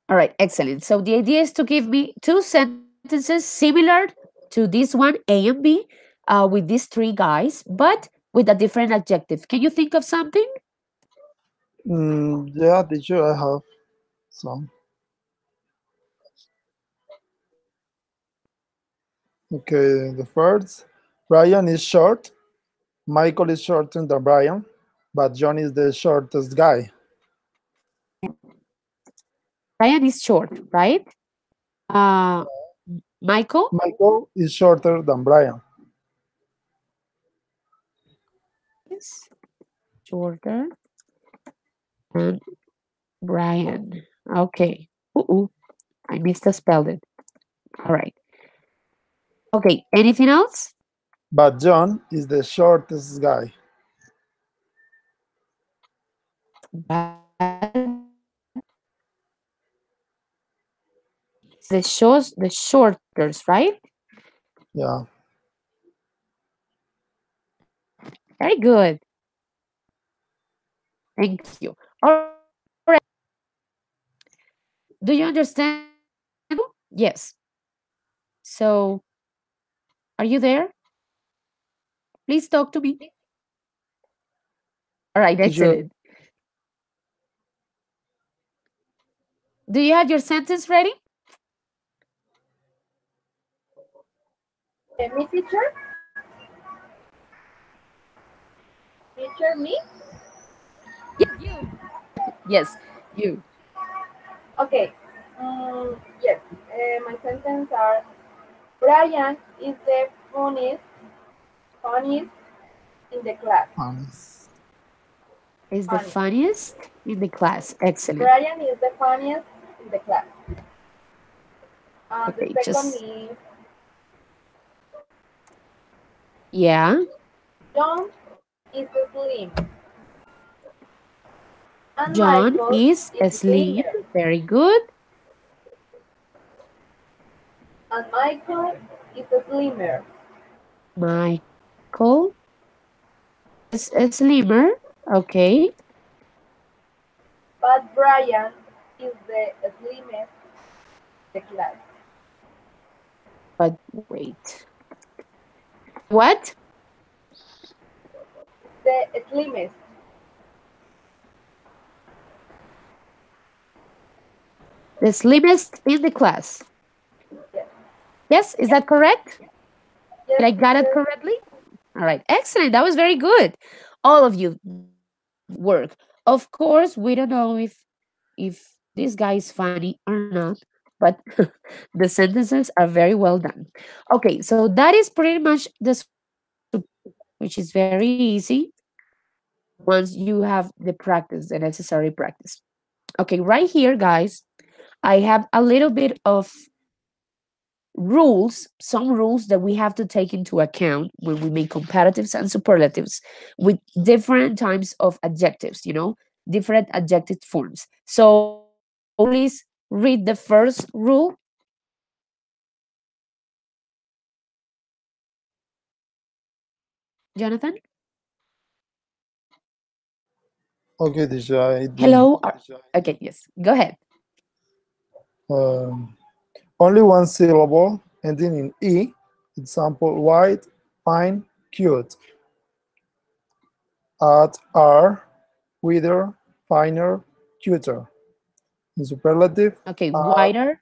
All right. Excellent. So the idea is to give me two sentences similar to this one, A and B, with these three guys, but with a different adjective. Can you think of something? Yeah, teacher, I have some. Okay, the first, Brian is short. Michael is shorter than Brian. but John is the shortest guy. Brian is short, right? Uh, Michael Michael is shorter than Brian. is shorter than Brian. Okay. Uh-uh. I misspelled it. All right. Okay. Anything else? But John is the shortest guy. But the shorters, right? Yeah. Very good. Thank you. All right. Do you understand now? Yes. So, are you there? Please talk to me. All right. Teacher, Excellent. Do you have your sentence ready? Me, teacher? Teacher, me? Yes. You. Okay. Yes. My sentence are Brian is the funniest in the class. honest. Is the Funny. funniest in the class. Excellent. Brian is the funniest in the class. The Okay. second Just, is yeah. John is slim and John Michael is is slim. slimmer. Very good. And Michael is slimmer. Michael is slimmer. Okay. But Brian is the slimmest in the class. But wait. What? The slimmest. The slimmest in the class. Yes. Yes, is that correct? Did Yes, I got it teacher. correctly? All right, excellent. That was very good. All of you, nice work. Of course, we don't know if this guy is funny or not, but the sentences are very well done. Okay, so that is pretty much the which is very easy once you have the practice, the necessary practice. Okay, right here, guys, I have a little bit of rules, some rules that we have to take into account when we make comparatives and superlatives with different types of adjectives, different adjective forms. So please read the first rule. Jonathan? Okay, teacher, I did. Hello? Okay, yes, go ahead. Um, Only one syllable ending in E. Example, white, fine, cute. Add R, whiter, finer, cuter. In superlative, Okay, add wider.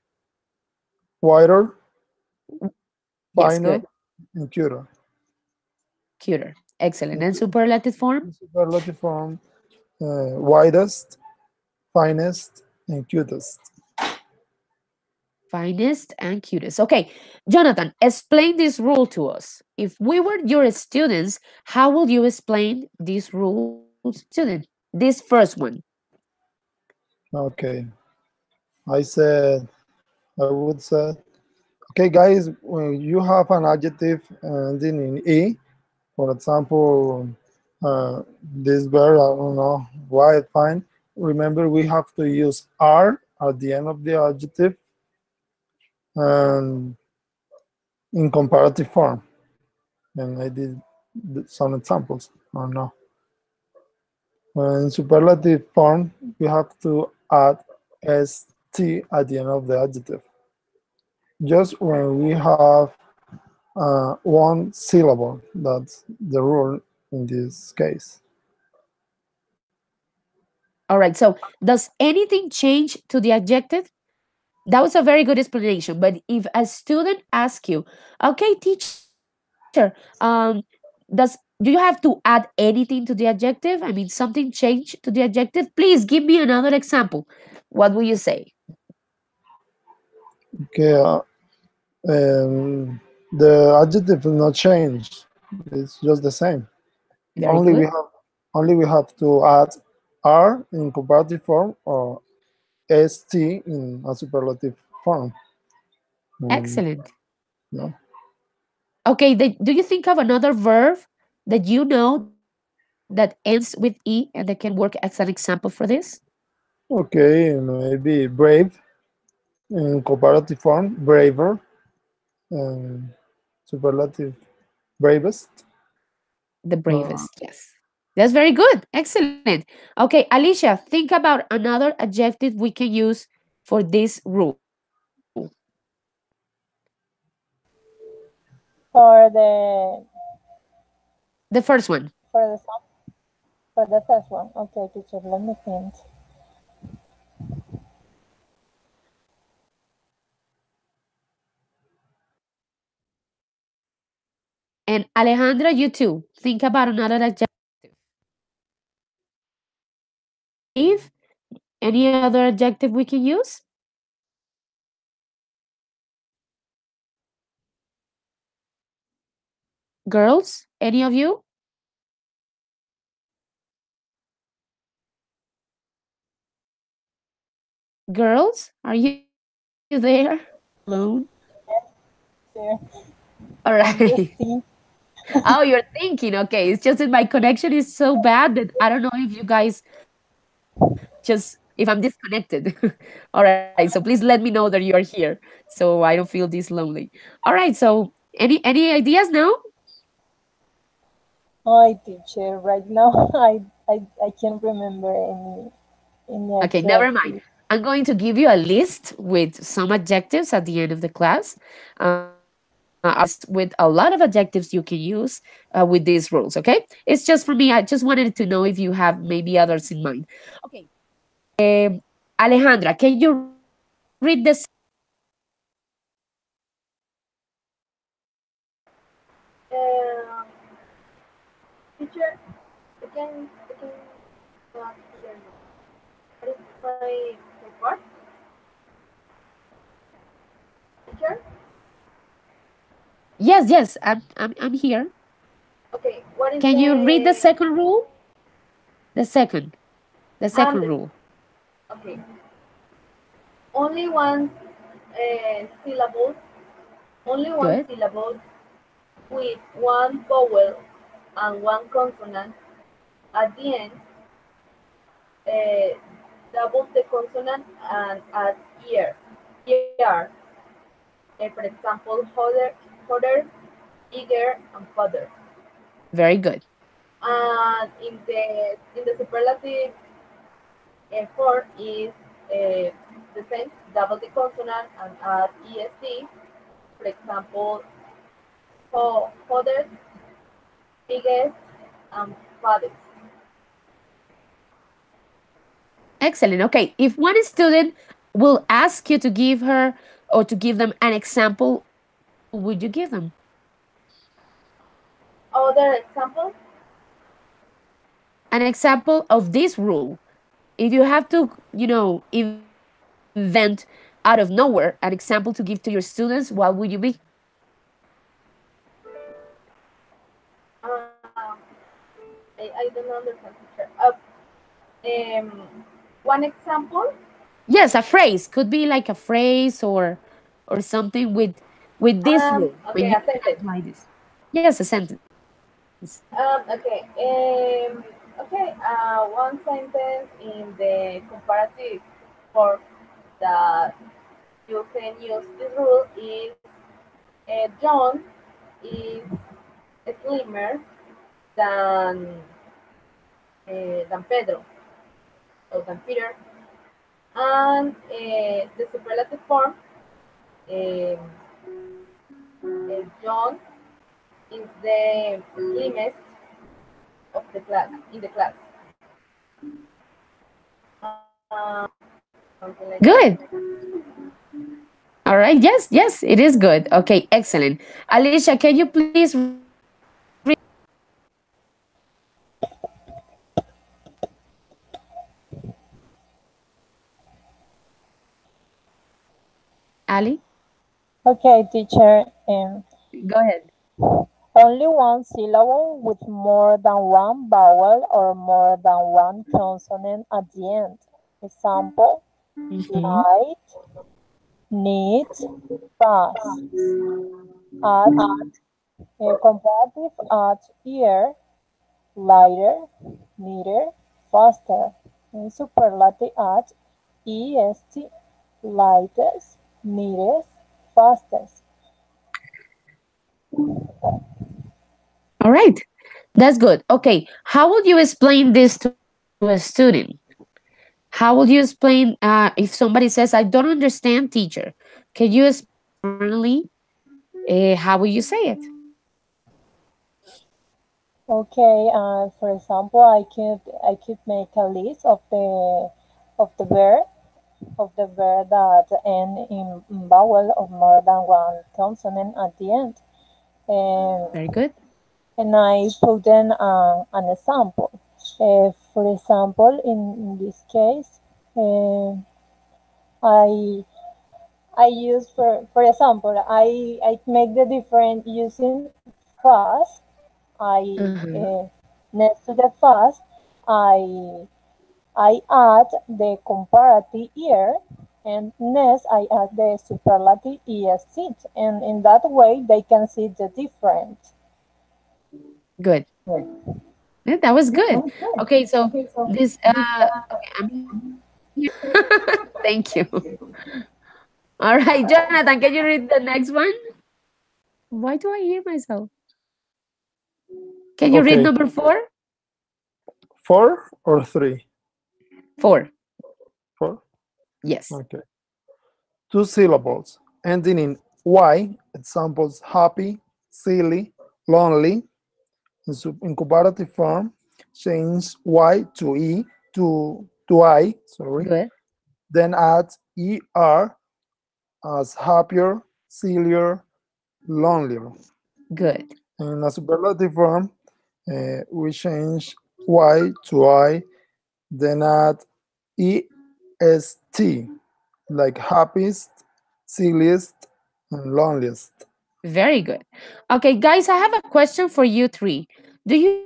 whiter, Yes, finer, good. and cuter. Cuter. Excellent. In And superlative form? superlative form, widest, finest, and cutest. Finest and cutest. Okay, Jonathan, explain this rule to us. If we were your students, how will you explain these rules to them? This first one. Okay, I would say, okay, guys, when you have an adjective ending in E, for example, this verb, I don't know, white, fine. Remember, we have to use R at the end of the adjective and in comparative form. And I did some examples. I don't know. In superlative form, we have to add st at the end of the adjective. Just when we have one syllable, that's the rule in this case. All right, so does anything change to the adjective? That was a very good explanation. But if a student asks you, okay, teacher, does do you have to add anything to the adjective? I mean, something changed to the adjective? Please give me another example. What will you say? Okay, the adjective will not change. It's just the same. Very Only we good. have only we have to add R in comparative form or ST in a superlative form. Um, Excellent. yeah. Okay, do you think of another verb that you know that ends with E and that can work as an example for this? Okay, maybe brave in comparative form, braver, and superlative bravest. The Uh, bravest, yes. That's very good. Excellent. Okay, Alicia, think about another adjective we can use for this rule. For the The first one. for the for the first one. Okay, teacher, let me think. And Alejandra, you too. Think about another adjective. Brave. Any other adjective we can use? Girls, any of you? Girls, are you there? Alone? Teacher, All I'm just right. thinking. Oh, you're thinking. Okay. It's just that my connection is so bad that I don't know if you guys just, if I'm disconnected. All right. So please let me know that you are here so I don't feel this lonely. All right. So any ideas now? Hi, teacher. Right now, I can't remember any Okay, never mind. adjective. I'm going to give you a list with some adjectives at the end of the class. A list with a lot of adjectives you can use with these rules. Okay, it's just for me. I just wanted to know if you have maybe others in mind. Okay, Alejandra, can you read the Um, teacher, I can not hear you. What is my part? Teacher? Yes, I'm here. Okay, what is Can you read the the second rule? The second, the um second rule. okay. Only one syllable, only one Good. syllable with one vowel and one consonant at the end, uh, double the consonant and add er. For example, hotter, eager, and further. Very good. And in the superlative form is the same, double the consonant and add est. For example, hottest, biggest, and fattest. Excellent. Okay. If one student will ask you to give her or to give them an example, what would you give them? Other example, An example of this rule. If you have to, invent out of nowhere an example to give to your students, what would you be? um, I don't understand, teacher. One example, Yes, a phrase could be like a phrase or something with this rule when okay, you a sentence. apply this. Yes, a sentence. Okay. Okay. One sentence in the comparative form that you can use this rule is John is slimmer than than Pedro or than Peter, and the superlative form um, John is the slimmest of the class in the class. Something like that. Good. All right. Yes, it is good. Okay, excellent. Alicia, can you please read the second rule? Ali, Okay, teacher. go ahead. Only one syllable with more than one vowel or more than one consonant at the end. Example, Mm-hmm. light, neat, fast. Add a comparative at ear, lighter, neater, faster. And superlative at est, lightest, neatest, fastest. All right. That's good. Okay. How would you explain this to a student? How would you explain if somebody says, I don't understand, teacher? Can you explain formally? How would you say it? Okay, for example, I could make a list of the verb that end in vowel of more than one consonant at the end, and Very good. and I put in an example. For example, in this case, uh, I I use for example I make the difference using fast. I Uh-huh. next to the fast I I add the comparative ear, and next I add the superlative est, and in that way they can see the difference. Good. Yeah, that was good. Okay. So this, okay, I'm here. Thank you. All right, Jonathan, can you read the next one? Why do I hear myself? Can you read Okay, number four? 4 or 3? Four. 4. Yes. Okay. 2 syllables ending in Y. Examples: happy, silly, lonely. In comparative form, change Y to E to I. Sorry. Good. Then add ER as happier, sillier, lonelier. Good. In a superlative form, we change Y to I, then add EST, like happiest, silliest, and loneliest. Very good. Okay, guys, I have a question for you three. Do you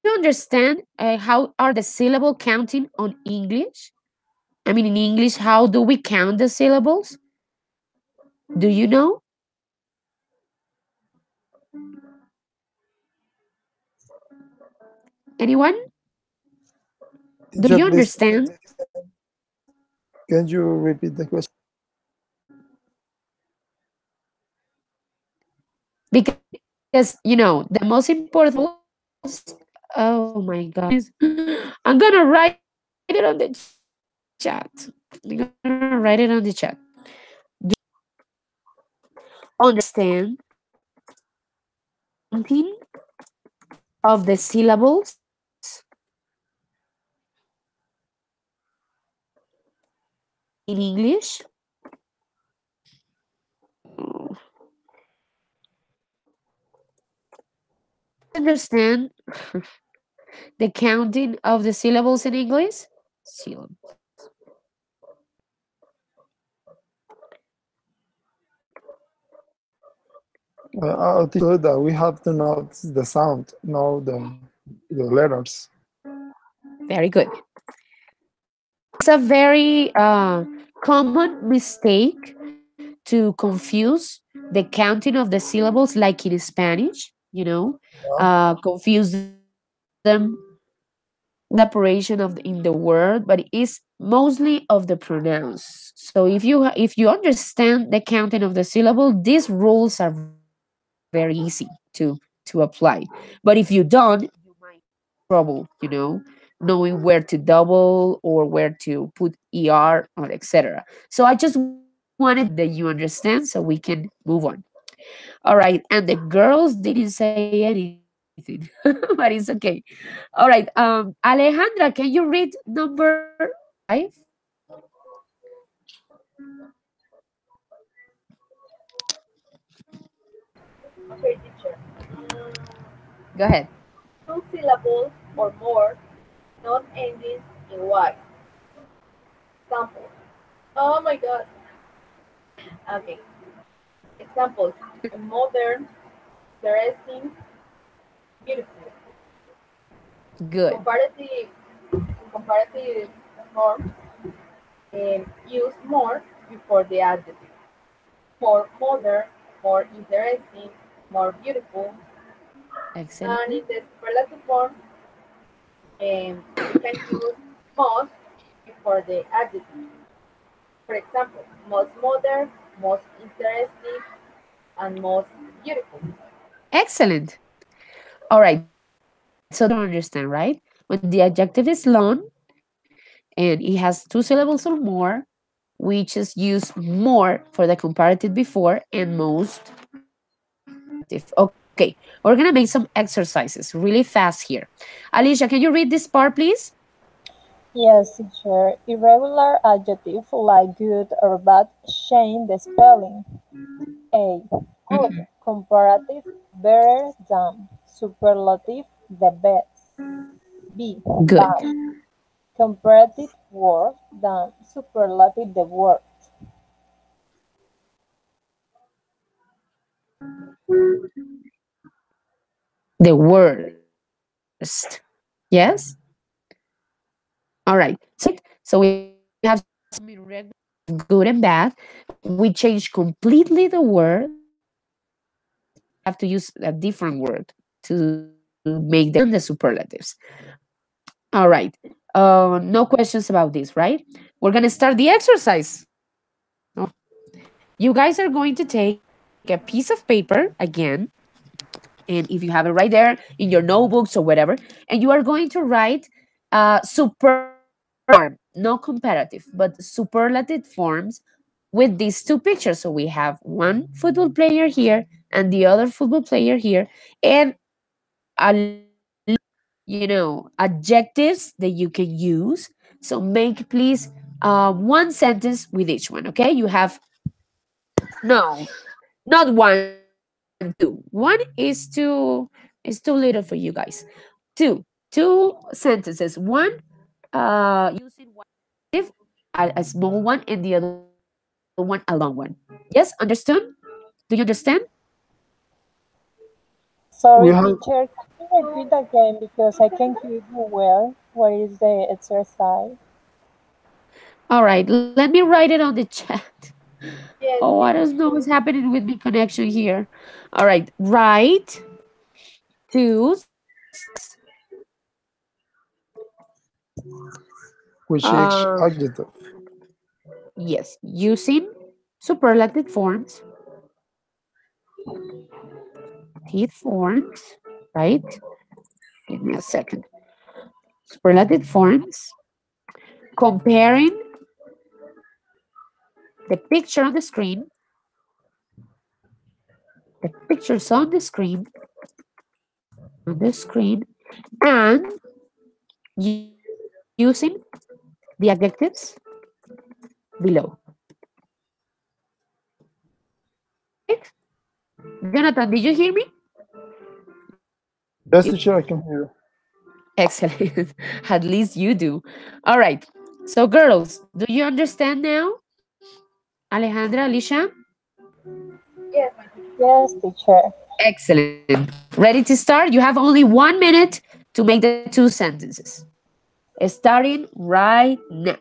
understand how are the syllable counting on English? I mean, in English, how do we count the syllables? Do you know? Anyone? Do Teacher, you please, understand? can you repeat the question? Because, the most important syllables, oh my goodness. I'm going to write it on the chat. I'm going to write it on the chat. Do you understand the counting of the syllables in English? Do you understand the counting of the syllables in English? Syllables. I think that we have to know the sound, know the letters. Very good. It's a very common mistake to confuse the counting of the syllables, like in Spanish, confuse them with the operation in the word, but it is mostly of the pronounce. So if you understand the counting of the syllable, these rules are very easy to apply. But if you don't, you might have trouble, knowing where to double or where to put or etc. So I just wanted to make sure that you understand so we can move on. All right, and the girls didn't say anything, but it's okay. All right, Alejandra, can you read number 5? Okay, teacher. Go ahead. Two syllables or more, not ending in Y. Example. Oh my god. Okay. Examples: modern, interesting, beautiful. Good. Comparative, comparative form use more before the adjective. More modern, more interesting, more beautiful. And in Excellent. the superlative form, we can use most before the adjective. For example, most modern, most interesting, and most beautiful. Excellent. All right. So the first one you understand, right? When the adjective is long and it has two syllables or more, we just use more for the comparative before and most for the superlative. Okay, we're gonna make some exercises really fast here. Alicia, can you read this part, please? Yes, teacher. Irregular adjective like good or bad change the spelling. A. Good. Mhm. Comparative better than. Superlative the best. B. Good. Bad. Comparative worse than. Superlative the worst. The worst. Yes? All right. So we have some irregular adjectives, good and bad. We change completely the word, and we have to use a different word to make them the superlatives. All right. No questions about this, right? We're gonna start the exercise. You guys are going to take a piece of paper again, and if you have it right there in your notebooks or whatever, and you are going to write superlative form, no comparative, but superlative forms with these two pictures. So we have one football player here and the other football player here, and a lot of adjectives that you can use. So make please one sentence with each one. Okay, you have no, not one, two. One is too little for you guys. Two sentences. One using one adjective, a small one, and the other one a long one. Yes, understood? Do you understand? Sorry, We have teacher. Can you repeat again because I can't hear you well? What is the exercise? All right, let me write it on the chat. Oh, Yes, I yes. don't know what's happening with my connection here. All right, write two sentences. which each Uh, adjective. yes, using superlative forms, teeth forms, right? Give me a second. Superlative forms, comparing the picture on the screen, the pictures on the screen, and using the adjectives below. Right? Jonathan, did you hear me? Yes, teacher, I can hear. Excellent. At least you do. All right. So, girls, do you understand now? Alejandra, Alicia? Yes, my teacher. Yes, teacher. Excellent. Ready to start? You have only 1 minute to make the two sentences. Starting right now.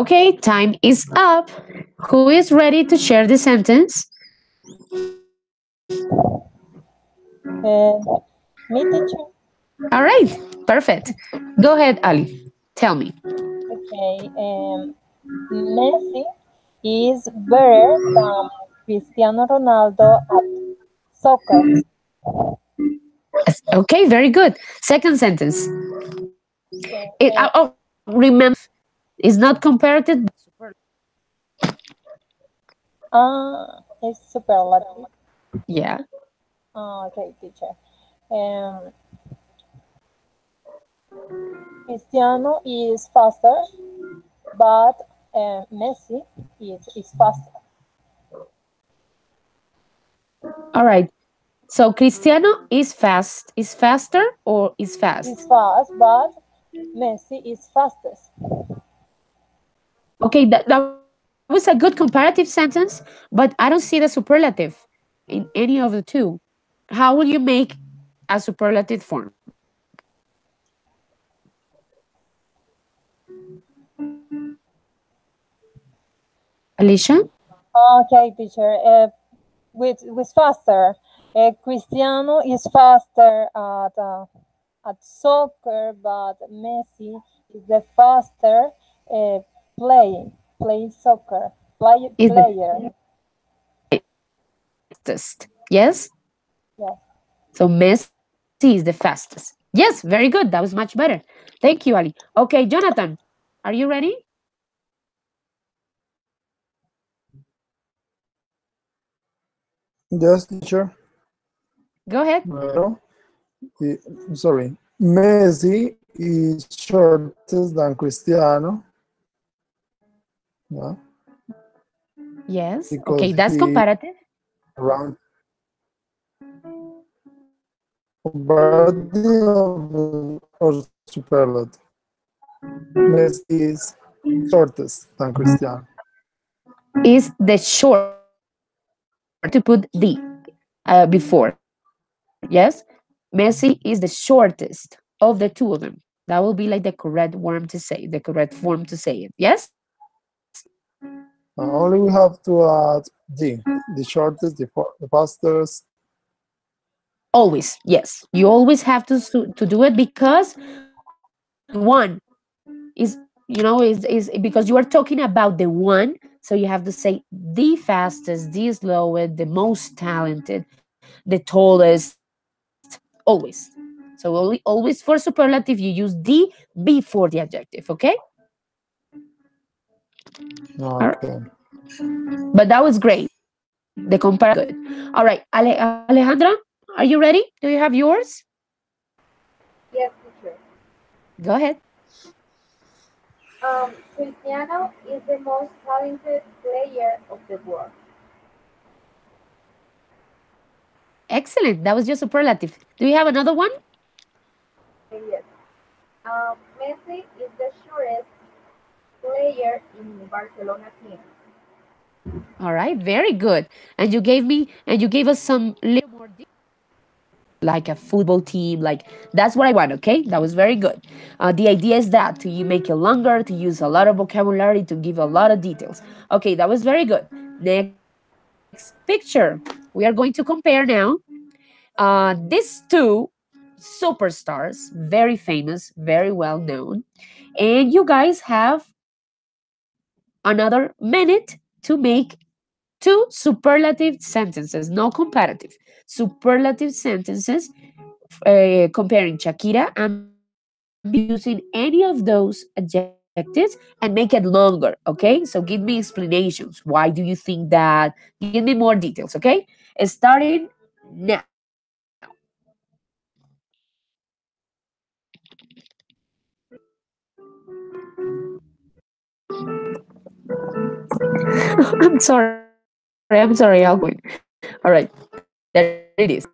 Okay, time is up. Who is ready to share the sentence? And me, teacher. All right, perfect. Go ahead, Ali. Tell me. Okay. Messi is better than Cristiano Ronaldo at soccer. Yes, okay, very good. Second sentence. Okay. Remember, it's not comparative, but It's superlative. yeah. Okay, teacher. Um, Cristiano is faster, but Messi is faster. All right. So Cristiano is faster or is Is fast? fast, but Messi is fastest. Okay, that was a good comparative sentence, but I don't see the superlative in any of the two. How will you make a superlative form? Alicia? Okay, teacher. With faster. Cristiano is faster at soccer, but Messi is the faster uh, playing soccer Is the player. fastest. Yes? Yes. So Messi is the fastest. Yes, very good. That was much better. Thank you, Ali. Okay, Jonathan, are you ready? Yes, teacher. Go ahead. Bueno, sorry. Messi is shortest than Cristiano, yeah, Yes. because Okay, that's he comparative. around comparative or superlative. Messi is shortest than Cristiano. Is the shortest. You have to put the before. Yes. Messi is the shortest of the two of them. That will be like the correct form to say, the correct form to say it. Yes? Only we have to add the shortest, the fastest. Always. Yes. You always have to do it because one is is because you are talking about the one, so you have to say the fastest, the slowest, the most talented, the tallest, always. So always for superlative you use the before the adjective, okay? All right. Okay. But that was great. The comparison was good. All right, Alejandra, are you ready? Do you have yours? Yes, teacher. Go ahead. Cristiano is the most talented player of the world. Excellent. That was your superlative. Do you have another one? Yes. Messi is the surest player in Barcelona team. All right, very good. And you gave us some little more like a football team. Like that's what I want. Okay, that was very good. The idea is that to you make it longer, to use a lot of vocabulary, to give a lot of details. Okay, that was very good. Next picture. We are going to compare now. These two superstars, very famous, very well known, and you guys have another minute to make two superlative sentences, no comparative, superlative sentences comparing Shakira and Beyonce using any of those adjectives and make it longer. Okay, so give me explanations. Why do you think that? Give me more details. Okay, starting now. I'm sorry, I'll go. All right, there it is.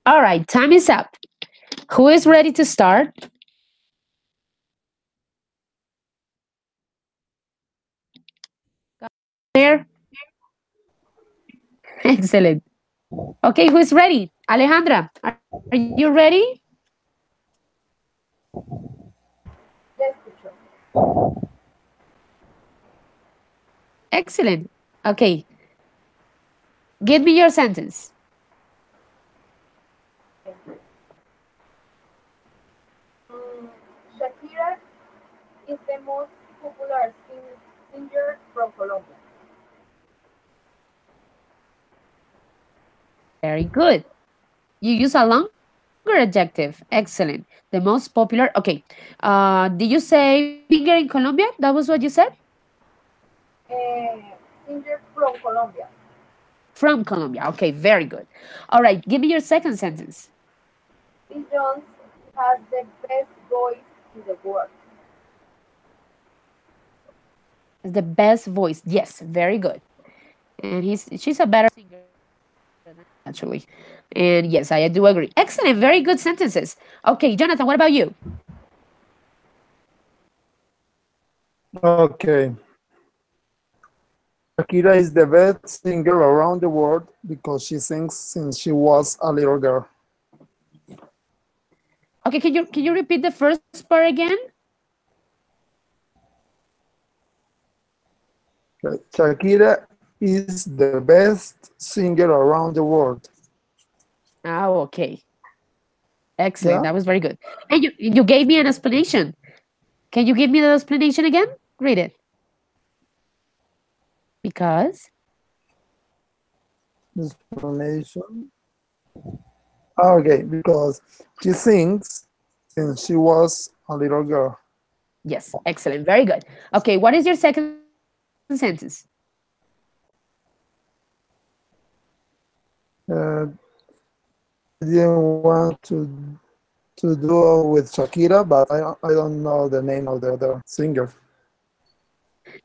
All right, time is up. Who is ready to start? There. Excellent. Okay, who is ready? Alejandra, are you ready? Yes, teacher. Excellent. Okay, give me your sentence. Mm, Shakira is the most popular singer from Colombia. Very good. You use a longer adjective. Excellent. The most popular. Okay. Did you say singer in Colombia? That was what you said? Singer from Colombia. From Colombia. Okay, very good. All right, give me your second sentence. This Jones has the best voice in the world. The best voice. Yes, very good. And she's a better singer than Alejandra, actually. And yes, I do agree. Excellent, very good sentences. Okay, Jonathan, what about you? Okay. Shakira is the best singer around the world because she sings since she was a little girl. Okay, can you repeat the first part again? Okay. Shakira is the best singer around the world. Oh, okay. Excellent. Yeah. That was very good. And you gave me an explanation. Can you give me the explanation again? Read it. Because Explanation. Okay, because she sings since she was a little girl. yes, excellent. Very good. Okay, what is your second sentence? Uh, I didn't want to do with Shakira, but I don't know the name of the other singer.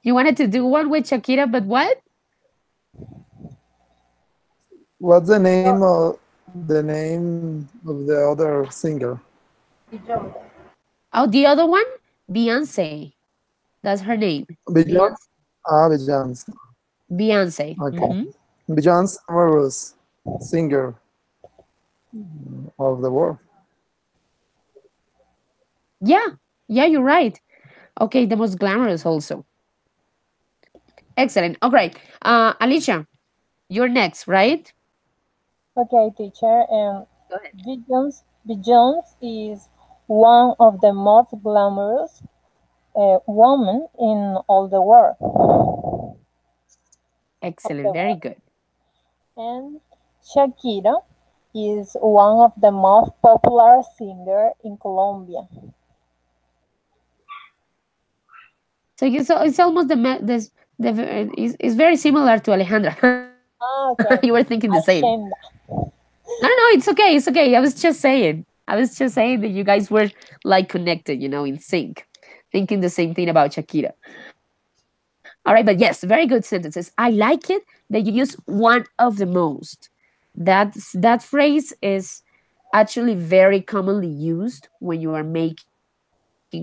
You wanted to do one with Shakira, but what? What's Jones. the name of the other singer? The Jones. Oh, the other one? Beyonce. That's her name. Beyonce. Beyonce. Ah, Beyonce. Beyonce. Okay. Hmm. Beyonce Amorous singer of the world. Yeah, yeah, you're right. Okay, the most glamorous also. Excellent. All right. Alicia, you're next, right? Okay, teacher. Go ahead. Jones is one of the most glamorous women in all the world. Of Excellent. the Very world. good. And Shakira is one of the most popular singer in Colombia. So it's almost it's very similar to Alejandra. Ah, You were okay. thinking the same. Ashamed. No, no, no, it's okay. It's okay. I was just saying. I was just saying that you guys were like connected, in sync, thinking the same thing about Shakira. All right, but yes, very good sentences. I like it that you use one of the most. That phrase is actually very commonly used when you are making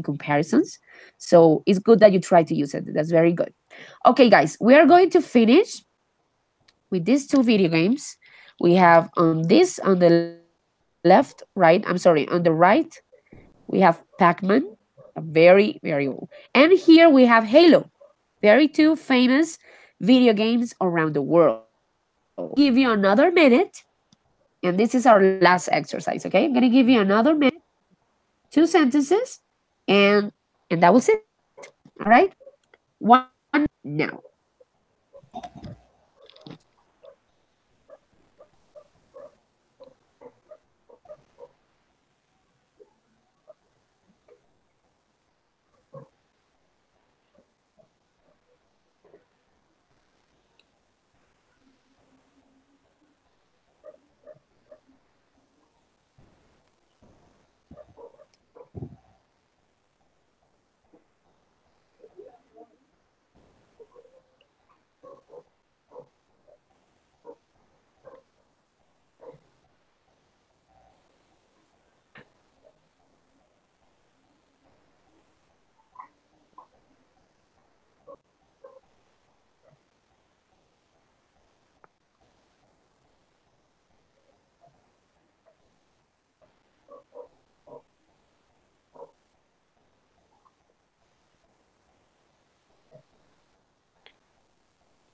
comparisons. So it's good that you try to use it. That's very good. Okay, guys, we are going to finish with these two video games. We have on this on the left, right? I'm sorry, on the right, we have Pac-Man, a very old. And here we have Halo, very two famous video games around the world. I'm gonna give you another minute, and this is our last exercise, okay? I'm gonna give you another minute, two sentences, and and that was it. All right? One now.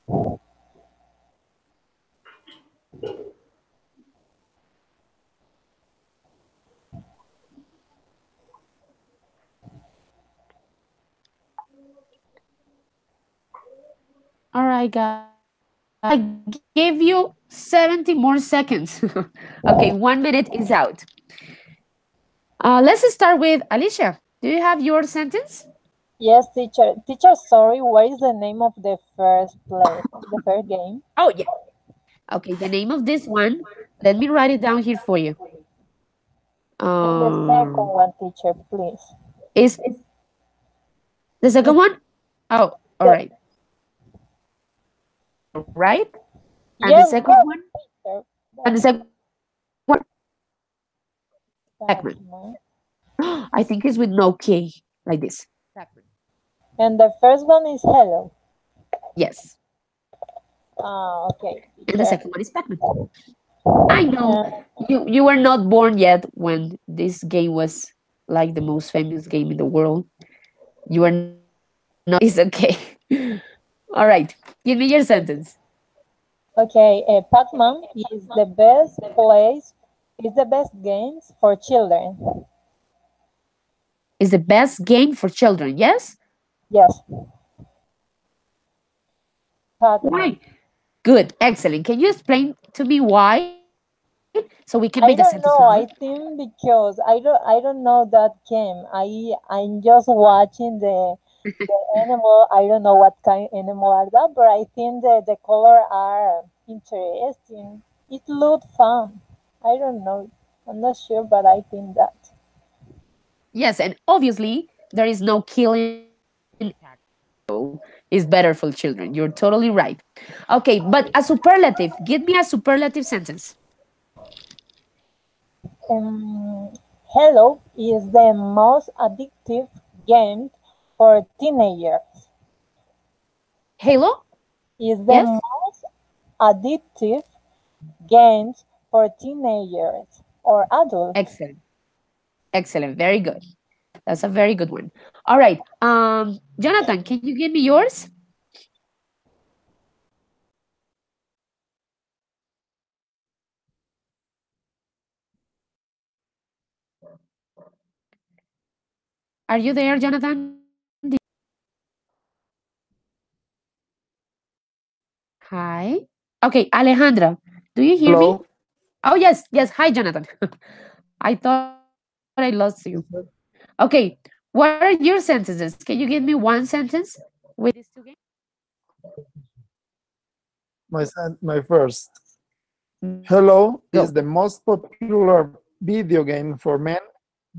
All right, guys. I gave you 70 more seconds. Okay, 1 minute is out. Let's start with Alicia. Do you have your sentence? Yes, teacher. Teacher, sorry, what is the name of the first play, the first game? Oh, yeah. Okay, the name of this one, let me write it down here for you. And the second Um, one, teacher, please. is the second It, one? Oh, all yes, right. Right? And the yes, second but one? teacher, And but the second one? Pac-Man. Pac-Man. I think it's with no K, like this. Pac-Man. And the first one is Hello. Yes. Ah, okay, And the teacher. second one is Pac-Man. I know Uh, you were not born yet when this game was like the most famous game in the world. You are not yet. It's okay. All right. Give me your sentence. okay, Pac-Man is the best place, is the best games for children. Is the best game for children, yes? Yes, Why? Pac-Man. Good. Excellent. Can you explain to me why so we can make the sentence I longer? don't know. I think because I don't know that game. I'm just watching the animal. I don't know what kind of animal are that, but I think the color are interesting. It looked fun. I don't know. I'm not sure, but I think that. Yes, and obviously there is no killing so it's better for children. You're totally right. Okay, but a superlative. Give me a superlative sentence. Um, Hello is the most addictive game for teenagers. Halo? Is the Yes? most addictive games for teenagers or adults. Excellent. Excellent. Very good. That's a very good one. All right. Jonathan, can you give me yours? Are you there, Jonathan? Hi. Okay, Alejandra, do you hear me? Hello. Oh, yes, yes. Hi, Jonathan. I thought I lost you. Okay, what are your sentences? Can you give me one sentence with these two games? My first. Go. Hello is the most popular video game for men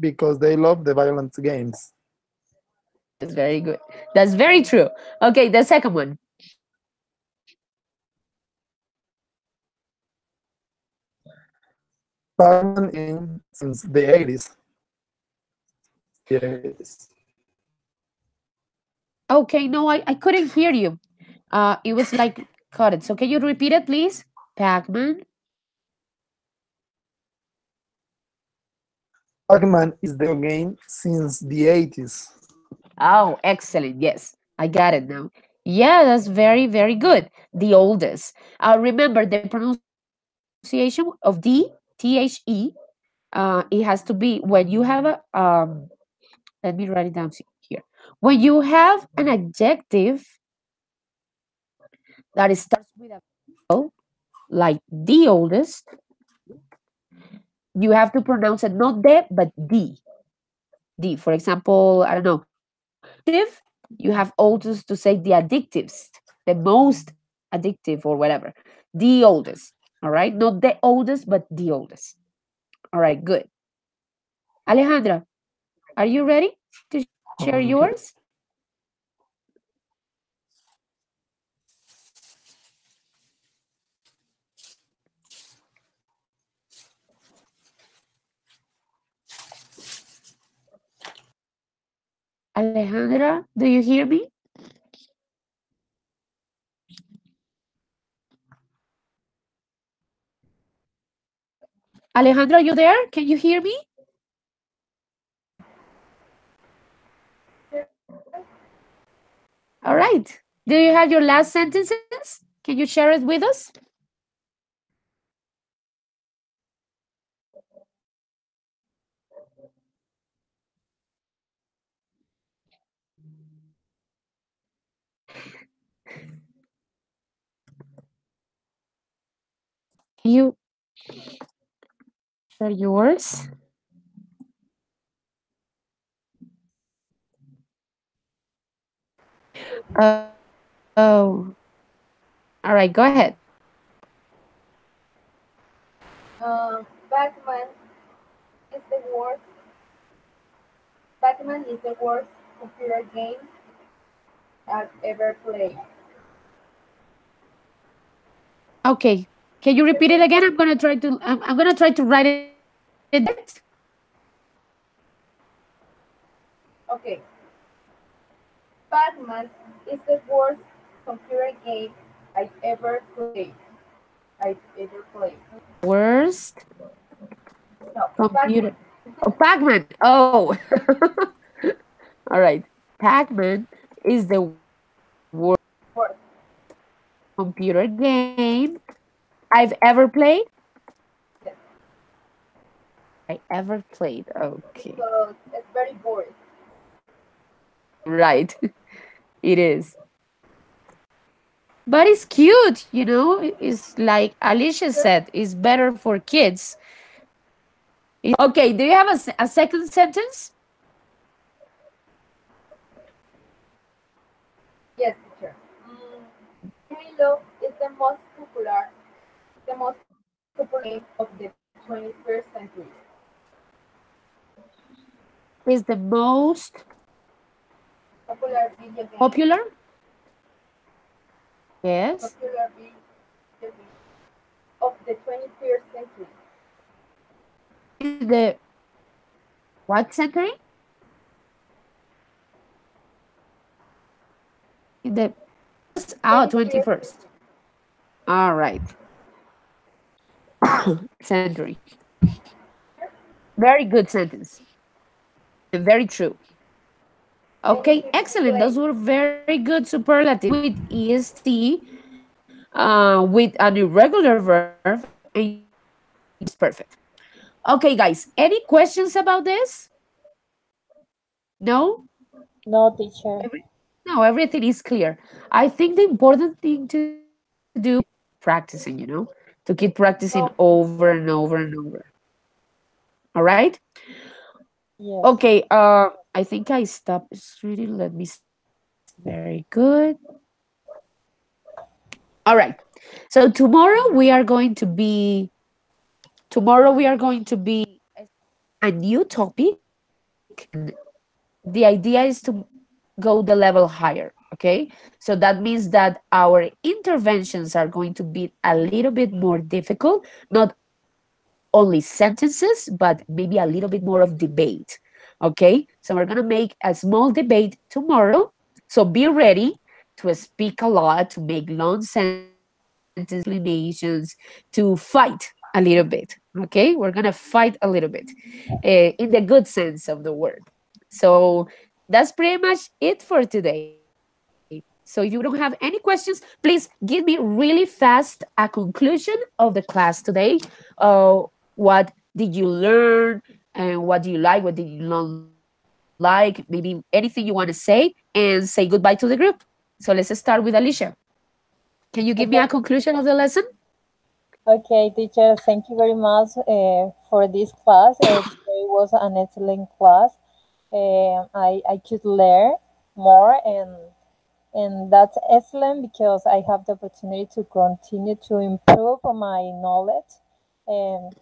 because they love the violent games. That's very good. That's very true. Okay, the second one. Pac-Man in since the 80s. The 80s. Okay, no, I couldn't hear you. It was like cut it. So can you repeat it, please? Pac-Man. Pac-Man is the video game since the 80s. Oh, excellent. Yes, I got it now. Yeah, that's very, very good. The oldest. Remember the pronunciation of D, THE. It has to be when you have a let me write it down here. When you have an adjective that starts with a vowel, like the oldest, you have to pronounce it not the, but the. The. For example, I don't know, addictive, you have also to say the addictives, the most addictive or whatever. The oldest. All right. Not the oldest, but the oldest. All right. Good. Alejandra, are you ready to share yours? Okay. Alejandra, do you hear me? Alejandra, are you there? Can you hear me? All right. Do you have your last sentences? Can you share it with us? Can you share yours? Oh, all right, go ahead. Batman is the worst. Batman is the worst computer game I've ever played. Okay. Can you repeat it again? I'm gonna try to write it down. Go ahead. Okay, Batman is the worst computer game I've ever played. I've ever played. Worst No, computer. Batman. Oh, Pac-Man. Oh. All right. Pac-Man is the worst Worst. computer game I've ever played. Yes, I ever played. Okay. because it's very boring. Right. It is. But it's cute, you know? It's like Alicia Sure. said, it's better for kids. Okay, do you have a second sentence? Yes, teacher. Halo is the most popular game of the 21st century. Is the most Popular video game. popular? Yes. Popular video game of the 21st century. Is the what century? The 21st? Oh, 21st 21st. century. All right. Century. Very good sentence. And very true. And Okay, he excellent. Those played. were very good superlatives with est, with an irregular verb, and you use it. It's perfect. Okay, guys, any questions about this? No? No, teacher. No, everything is clear. I think the important thing to do practicing, to keep practicing Okay. over and over and over. All right? Yes. Okay, I think I stopped reading. Let me see. Very good. All right. So tomorrow we are going to be a new topic, and the idea is to go the level higher. Okay, so that means that our interventions are going to be a little bit more difficult, not only sentences, but maybe a little bit more of debate. Okay, so we're going to make a small debate tomorrow, so be ready to speak a lot, to make long sentences, explanations, to fight a little bit. Okay, we're going to fight a little bit, in the good sense of the word. So that's pretty much it for today. So if you don't have any questions, please give me really fast a conclusion of the class today. What did you learn, and what do you like, what did you not like, maybe anything you want to say, and say goodbye to the group. So let's start with Alicia. Can you give me a Okay. conclusion of the lesson? Okay, teacher, thank you very much for this class. Today was an excellent class. I could learn more, and that's excellent because I have the opportunity to continue to improve on my knowledge. And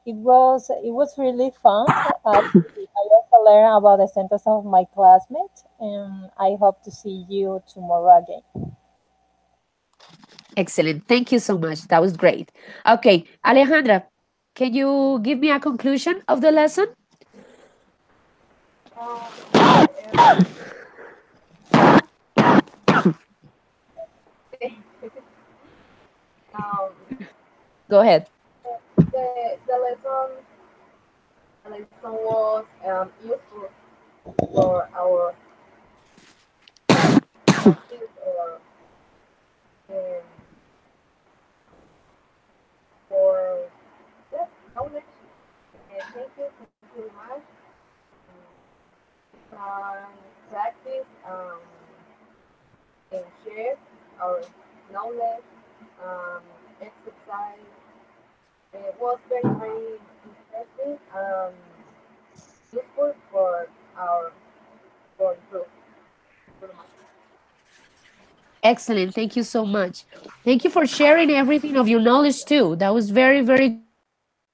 it was really fun. I also learned about the sentence of my classmates, and I hope to see you tomorrow again. Excellent. Thank you so much. That was great. Okay, Alejandra, can you give me a conclusion of the lesson? Yes. um, Go ahead. the lesson was useful for our students. our knowledge, um, exercise. It was very interesting, useful for our for improve improvement. Excellent. Thank you so much. Thank you for sharing everything of your knowledge too. That was very, very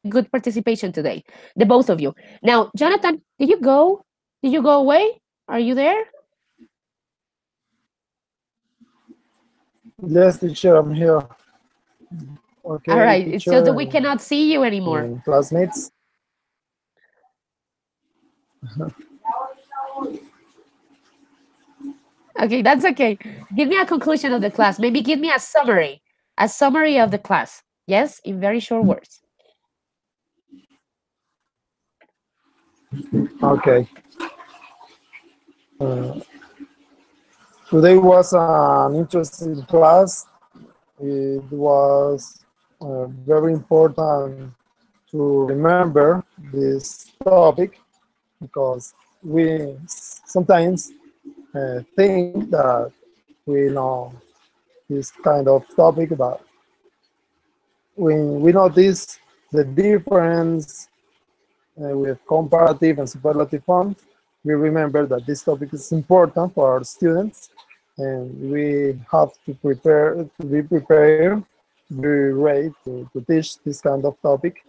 good participation today, the both of you. Now, Jonathan, did you go away? Are you there? Yes, teacher, I'm here. All Okay, right. It's just teacher that we cannot see you anymore. and classmates. Okay, that's okay. Give me a conclusion of the class. Maybe give me a summary of the class. Yes, in very short words. Okay. Uh, Today was an interesting class. It was very important to remember this topic because we sometimes think that we know this kind of topic, but when we notice the difference with comparative and superlative forms, we remember that this topic is important for our students, and we have to be prepared, be ready to teach this kind of topic.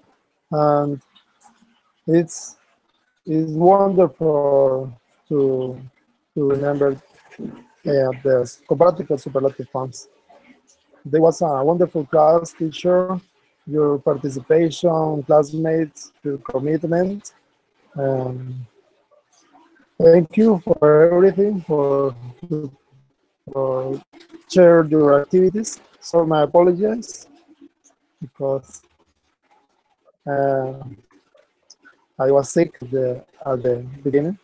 And it's wonderful to to remember the comparative and superlative forms. There was a wonderful class, teacher, your participation, classmates, your commitment. Um, Thank you for everything, for share your activities. So my apologies because uh, I was sick at the beginning.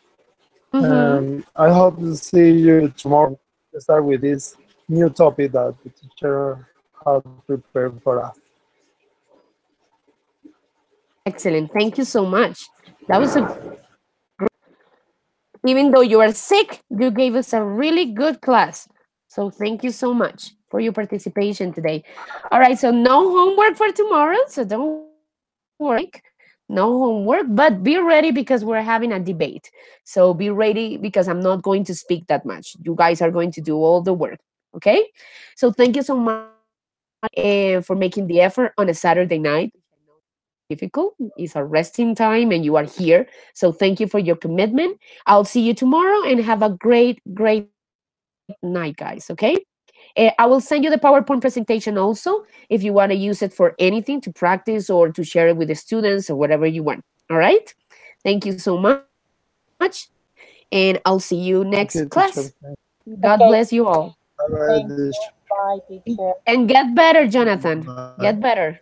Mm-hmm. I hope to see you tomorrow. Start with this new topic that the teacher had prepared for us. Excellent. Thank you so much. That was a even though you are sick, you gave us a really good class. So thank you so much for your participation today. All right, so no homework for tomorrow, so don't worry. No homework, but be ready because we're having a debate. So be ready because I'm not going to speak that much. You guys are going to do all the work. Okay? So thank you so much for making the effort on a Saturday night. Difficult. It's a resting time and you are here. So thank you for your commitment. I'll see you tomorrow and have a great night, guys. Okay? I will send you the PowerPoint presentation also if you want to use it for anything to practice or to share it with the students or whatever you want. All right? Thank you so much. And I'll see you next class. Okay, God teacher. bless you all. Okay, Bye bye, thank teacher. you. Bye, teacher. And get better, Jonathan. Bye. Get better.